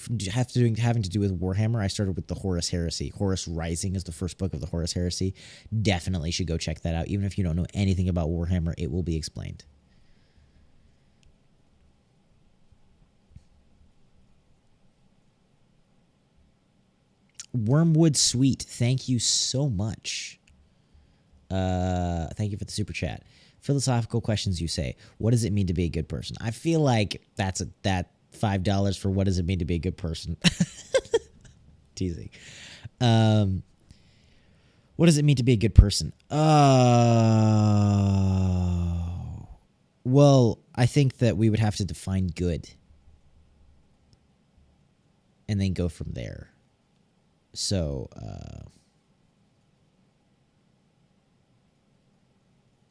having to do with Warhammer. I started with the Horus Heresy. Horus Rising is the first book of the Horus Heresy. Definitely should go check that out. Even if you don't know anything about Warhammer, it will be explained. Wormwood Sweet, thank you so much. Thank you for the super chat. Philosophical questions, you say. What does it mean to be a good person? I feel like that $5 for what does it mean to be a good person. Teasing. What does it mean to be a good person? Well, I think that we would have to define good and then go from there. So,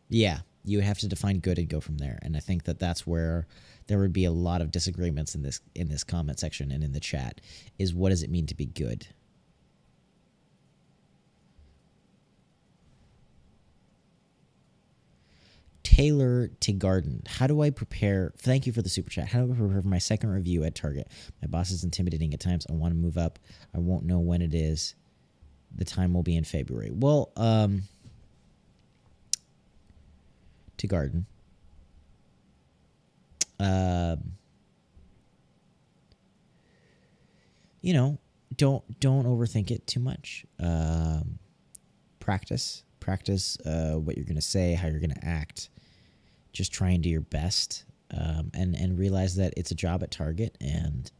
yeah, you would have to define good and go from there. And I think that that's where there would be a lot of disagreements in this comment section and in the chat, is what does it mean to be good? Taylor to Garden. How do I prepare? Thank you for the super chat. How do I prepare for my second review at Target? My boss is intimidating at times. I want to move up. I won't know when it is. The time will be in February. Well, to Garden. You know, don't overthink it too much. Practice what you're gonna say, how you're gonna act. Just try and do your best, and realize that it's a job at Target, and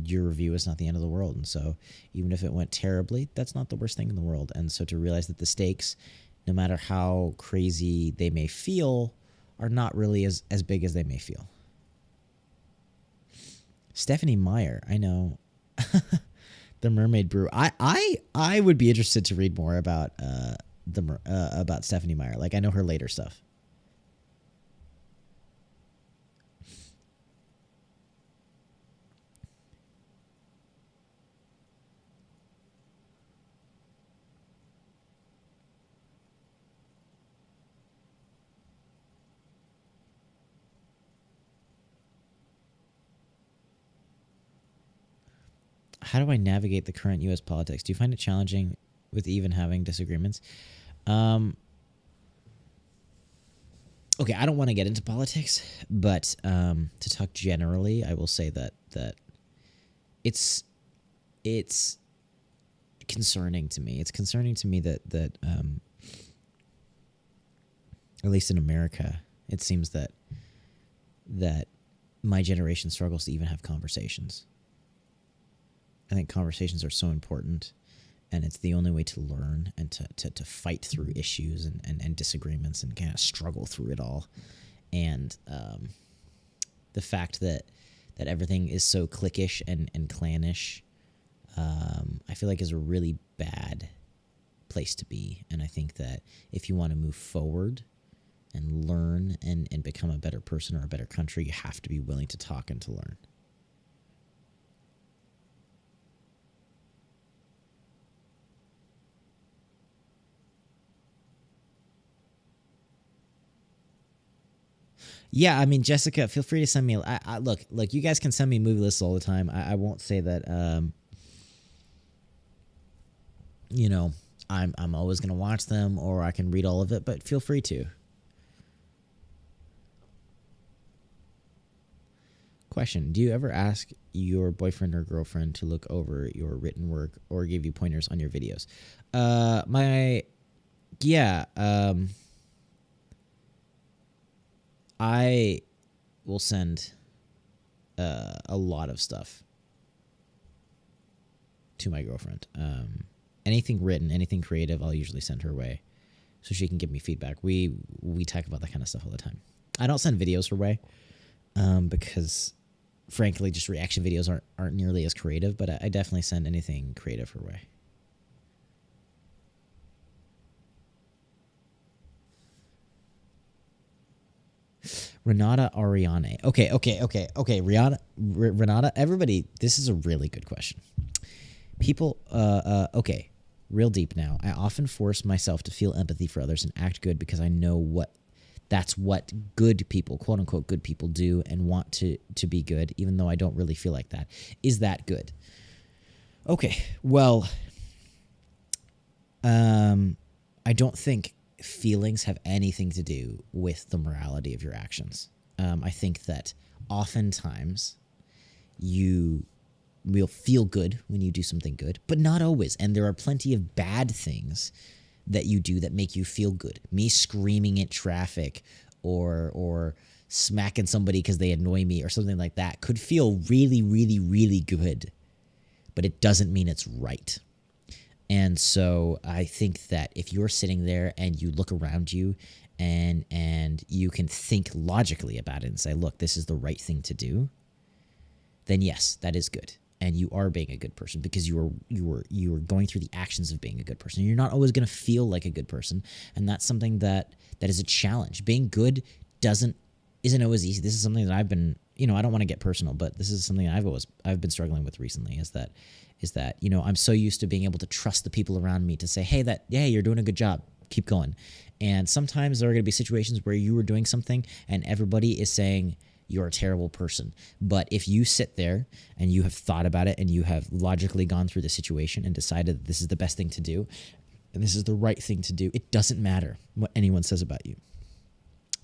your review is not the end of the world. And so even if it went terribly, that's not the worst thing in the world. And so to realize that the stakes, no matter how crazy they may feel, are not really as big as they may feel. Stephanie Meyer, I know. The Mermaid Brew. I would be interested to read more about about Stephanie Meyer. Like, I know her later stuff. how do I navigate the current U.S. politics? Do you find it challenging with even having disagreements? Okay, I don't want to get into politics, but to talk generally, I will say that it's concerning to me. It's concerning to me that at least in America, it seems that my generation struggles to even have conversations. I think conversations are so important, and it's the only way to learn and to fight through issues and disagreements and kind of struggle through it all. And the fact that everything is so cliquish and clannish, I feel like is a really bad place to be. And I think that if you want to move forward and learn and become a better person or a better country, you have to be willing to talk and to learn. Yeah, I mean, Jessica, feel free to send me. Look, you guys can send me movie lists all the time. I won't say that. You know, I'm always gonna watch them, or I can read all of it. But feel free to. Question: do you ever ask your boyfriend or girlfriend to look over your written work or give you pointers on your videos? I will send a lot of stuff to my girlfriend. Anything written, anything creative, I'll usually send her way so she can give me feedback. We talk about that kind of stuff all the time. I don't send videos her way because, frankly, just reaction videos aren't nearly as creative, but I definitely send anything creative her way. Renata Ariane. Okay. Renata, everybody, this is a really good question. People, okay, real deep now. I often force myself to feel empathy for others and act good because I know that's what good people, quote unquote, good people do and want to be good, even though I don't really feel like that. Is that good? Okay, well, I don't think feelings have anything to do with the morality of your actions. I think that oftentimes you will feel good when you do something good, but not always. And there are plenty of bad things that you do that make you feel good. Me screaming at traffic or smacking somebody because they annoy me or something like that could feel really, really, really good, but it doesn't mean it's right. And so I think that if you're sitting there and you look around you and you can think logically about it and say, look, this is the right thing to do, then yes, that is good. And you are being a good person because you are going through the actions of being a good person. You're not always going to feel like a good person, and that's something that is a challenge. Being good isn't always easy. This is something that I've been, I don't want to get personal, but this is something I've been struggling with recently. Is that I'm so used to being able to trust the people around me to say, hey, you're doing a good job, keep going. And sometimes there are going to be situations where you are doing something and everybody is saying you're a terrible person. But if you sit there and you have thought about it and you have logically gone through the situation and decided that this is the best thing to do and this is the right thing to do, it doesn't matter what anyone says about you.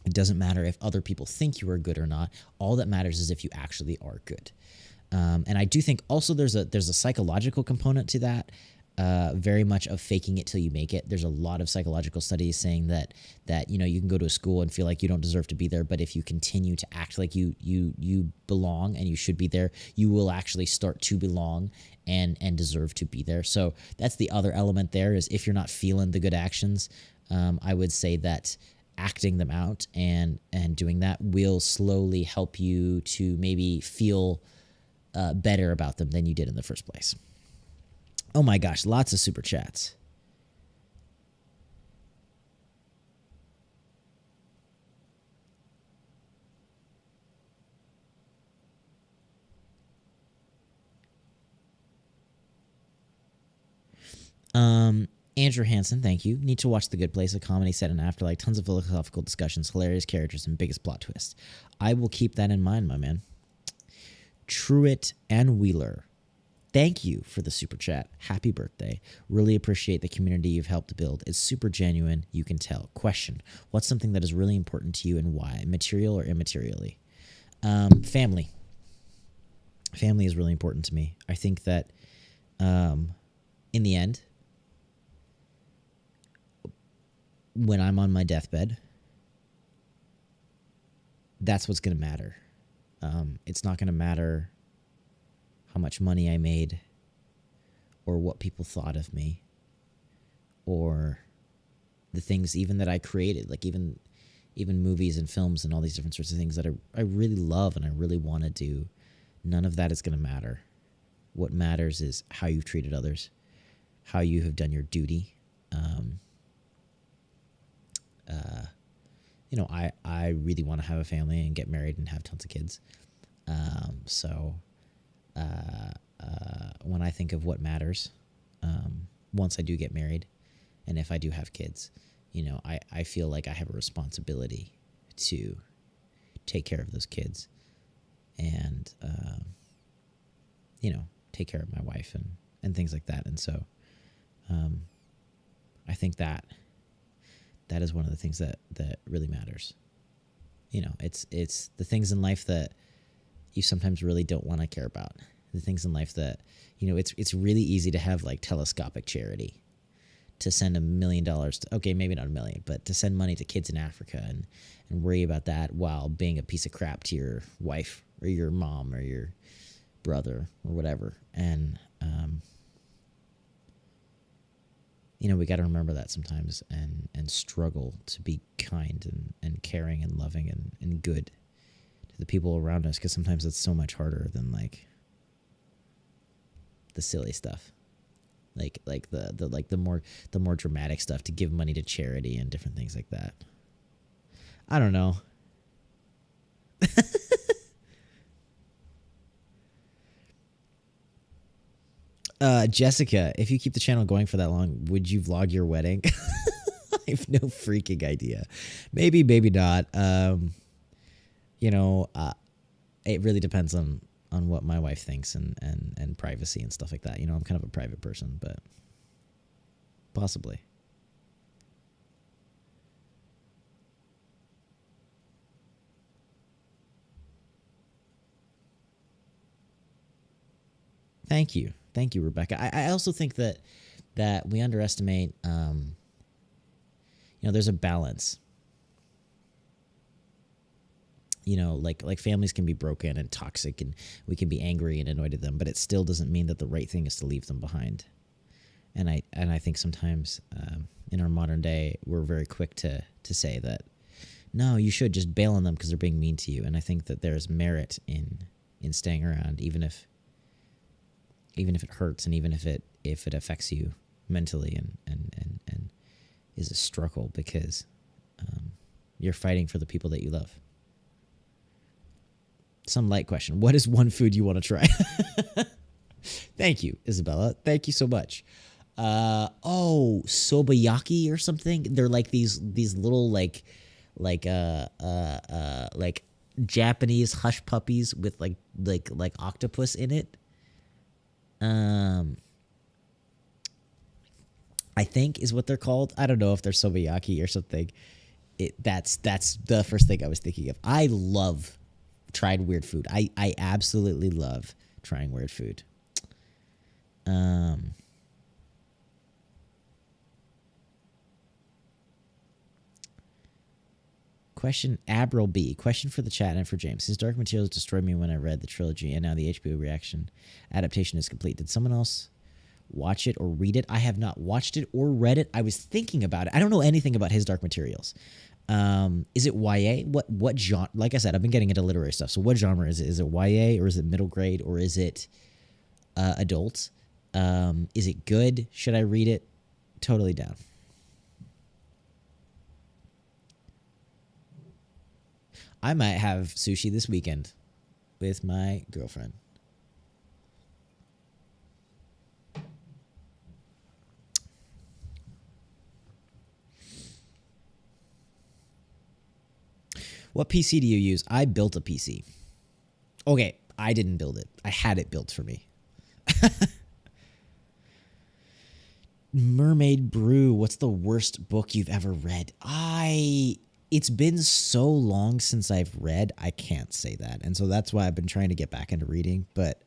It doesn't matter if other people think you are good or not. All that matters is if you actually are good. And I do think also there's a psychological component to that. Very much of faking it till you make it. There's a lot of psychological studies saying that you can go to a school and feel like you don't deserve to be there, but if you continue to act like you belong and you should be there, you will actually start to belong and deserve to be there. So that's the other element there, is if you're not feeling the good actions, I would say that acting them out and doing that will slowly help you to maybe feel better about them than you did in the first place. Oh my gosh, lots of super chats. Andrew Hansen, thank you. Need to watch The Good Place, a comedy set in afterlife. Tons of philosophical discussions, hilarious characters, and biggest plot twist. I will keep that in mind, my man. Truitt and Wheeler. Thank you for the super chat. Happy birthday. Really appreciate the community you've helped build. It's super genuine. You can tell. Question. What's something that is really important to you and why? Material or immaterially? Family. Family is really important to me. I think that in the end, when I'm on my deathbed, that's what's going to matter. It's not going to matter how much money I made or what people thought of me or the things even that I created, like even movies and films and all these different sorts of things that I really love and I really want to do. None of that is going to matter. What matters is how you've treated others, how you have done your duty. I really want to have a family and get married and have tons of kids. So when I think of what matters, once I do get married and if I do have kids, I feel like I have a responsibility to take care of those kids and, take care of my wife and things like that. And so I think that is one of the things that really matters. It's the things in life that you sometimes really don't want to care about. The things in life that, it's really easy to have like telescopic charity, to send $1 million to, okay, maybe not $1 million, but to send money to kids in Africa and worry about that while being a piece of crap to your wife or your mom or your brother or whatever. And, we got to remember that sometimes and struggle to be kind and caring and loving and good to the people around us, because sometimes it's so much harder than like the silly stuff, like the more dramatic stuff, to give money to charity and different things like that. I don't know. Jessica, if you keep the channel going for that long, would you vlog your wedding? I have no freaking idea. Maybe, maybe not. It really depends on what my wife thinks and privacy and stuff like that. I'm kind of a private person, but possibly. Thank you. Thank you, Rebecca. I also think that we underestimate, there's a balance. Like families can be broken and toxic and we can be angry and annoyed at them, but it still doesn't mean that the right thing is to leave them behind. And I think sometimes in our modern day, we're very quick to say that, no, you should just bail on them because they're being mean to you. And I think that there's merit in staying around, even if it hurts and even if it affects you mentally and is a struggle, because you're fighting for the people that you love. Some light question. What is one food you want to try? Thank you, Isabella. Thank you so much. Sobayaki or something. They're like these little like Japanese hush puppies with like octopus in it. I think is what they're called. I don't know if they're sobayaki or something. That's the first thing I was thinking of. I love trying weird food. I absolutely love trying weird food. Question Abril B. Question for the chat and for James. Since Dark Materials destroyed me when I read the trilogy and now the HBO reaction adaptation is complete, did someone else watch it or read it? I have not watched it or read it. I was thinking about it. I don't know anything about his Dark Materials. Is it YA? What genre? Like I said, I've been getting into literary stuff. So what genre is it? Is it YA or is it middle grade or is it adult? Is it good? Should I read it? Totally down. I might have sushi this weekend with my girlfriend. What PC do you use? I built a PC. Okay, I didn't build it. I had it built for me. Mermaid Brew, what's the worst book you've ever read? It's been so long since I've read, I can't say that. And so that's why I've been trying to get back into reading. But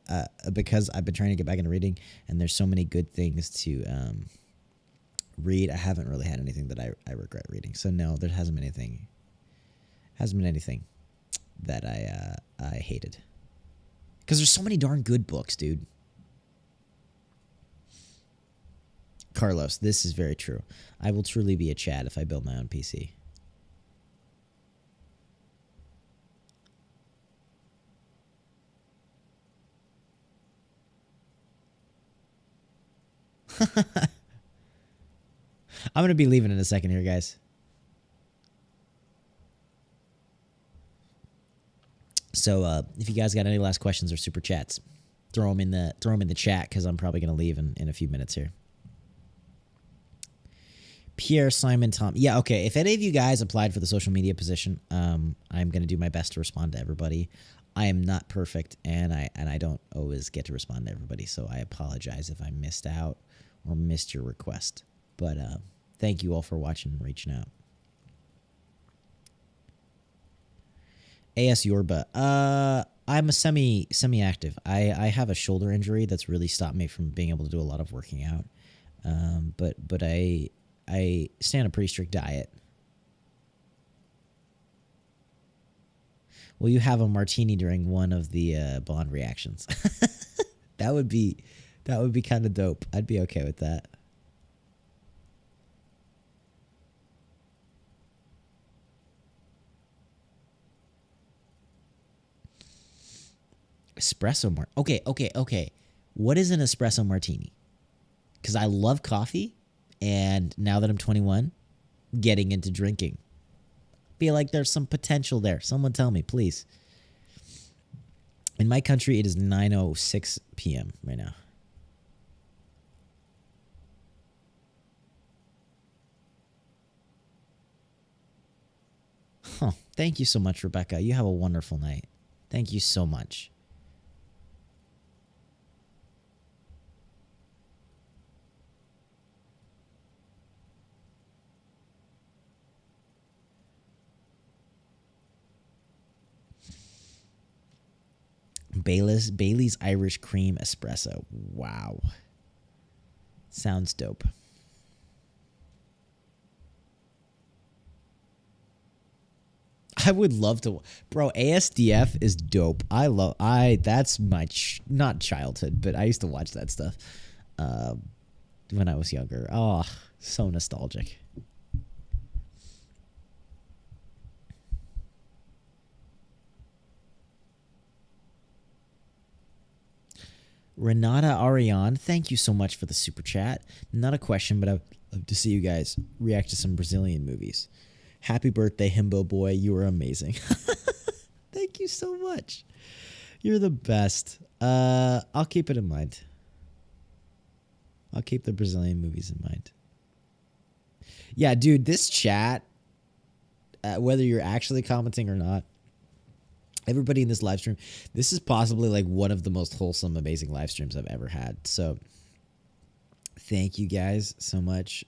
because I've been trying to get back into reading and there's so many good things to read, I haven't really had anything that I regret reading. So no, there hasn't been anything that I hated. Because there's so many darn good books, dude. Carlos, this is very true. I will truly be a Chad if I build my own PC. I'm going to be leaving in a second here, guys. So if you guys got any last questions or super chats, throw them in the chat because I'm probably going to leave in a few minutes here. Pierre, Simon, Tom. Yeah, okay. If any of you guys applied for the social media position, I'm going to do my best to respond to everybody. I am not perfect, and I don't always get to respond to everybody, so I apologize if I missed out or missed your request. But thank you all for watching and reaching out. AS Yorba. I'm a semi-active. I have a shoulder injury that's really stopped me from being able to do a lot of working out. But I stay on a pretty strict diet. Will you have a martini during one of the Bond reactions? That would be kind of dope. I'd be okay with that. Espresso Okay. What is an espresso martini? Because I love coffee, and now that I'm 21, getting into drinking. Feel like there's some potential there. Someone tell me, please. In my country, it is 9:06 p.m. right now. Huh. Thank you so much, Rebecca. You have a wonderful night. Thank you so much. Bailey's Irish Cream Espresso. Wow. Sounds dope. I would love to. Bro, ASDF is dope. That's my, not childhood, but I used to watch that stuff when I was younger. Oh, so nostalgic. Renata Ariane, thank you so much for the super chat. Not a question, but I'd love to see you guys react to some Brazilian movies. Happy birthday, Himbo Boy. You are amazing. Thank you so much. You're the best. I'll keep it in mind. I'll keep the Brazilian movies in mind. Yeah, dude, this chat, whether you're actually commenting or not, everybody in this live stream, this is possibly like one of the most wholesome, amazing live streams I've ever had. So thank you guys so much.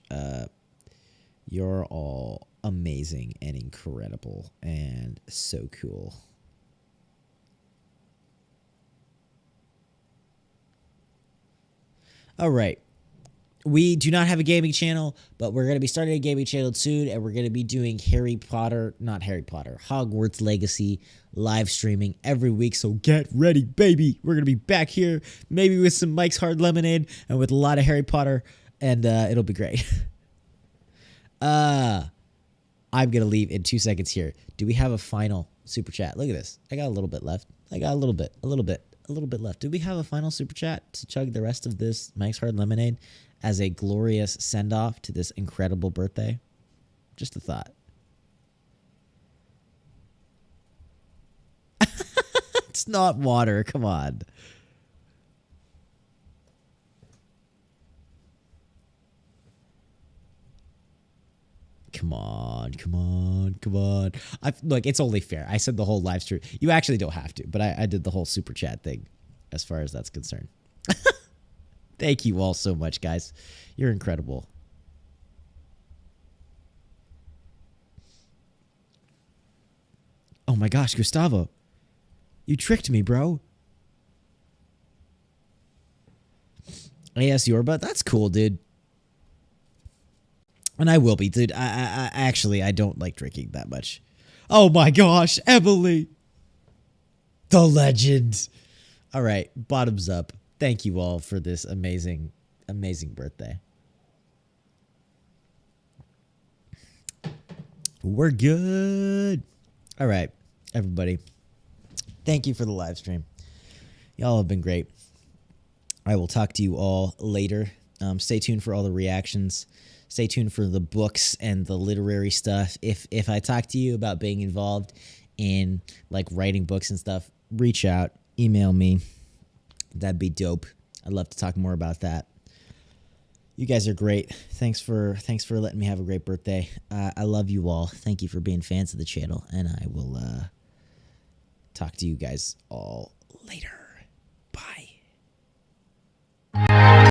You're all amazing and incredible and so cool. All right. We do not have a gaming channel, but we're going to be starting a gaming channel soon, and we're going to be doing Hogwarts Legacy live streaming every week, so get ready, baby. We're going to be back here, maybe with some Mike's Hard Lemonade and with a lot of Harry Potter, and it'll be great. I'm going to leave in 2 seconds here. Do we have a final super chat? Look at this. I got a little bit left. I got a little bit left. Do we have a final super chat to chug the rest of this Mike's Hard Lemonade as a glorious send-off to this incredible birthday? Just a thought. It's not water. Come on. Come on. Look, it's only fair. I said the whole live stream. You actually don't have to, but I did the whole super chat thing as far as that's concerned. Thank you all so much, guys. You're incredible. Oh my gosh, Gustavo. You tricked me, bro. AS Yorba? That's cool, dude. And I will be, dude. I actually, I don't like drinking that much. Oh my gosh, Emily. The legend. All right, bottoms up. Thank you all for this amazing, amazing birthday. We're good. All right, everybody. Thank you for the live stream. Y'all have been great. I will talk to you all later. Stay tuned for all the reactions. Stay tuned for the books and the literary stuff. If I talk to you about being involved in like writing books and stuff, reach out, email me. That'd be dope. I'd love to talk more about that. You guys are great. Thanks for letting me have a great birthday. I love you all. Thank you for being fans of the channel, and I will talk to you guys all later.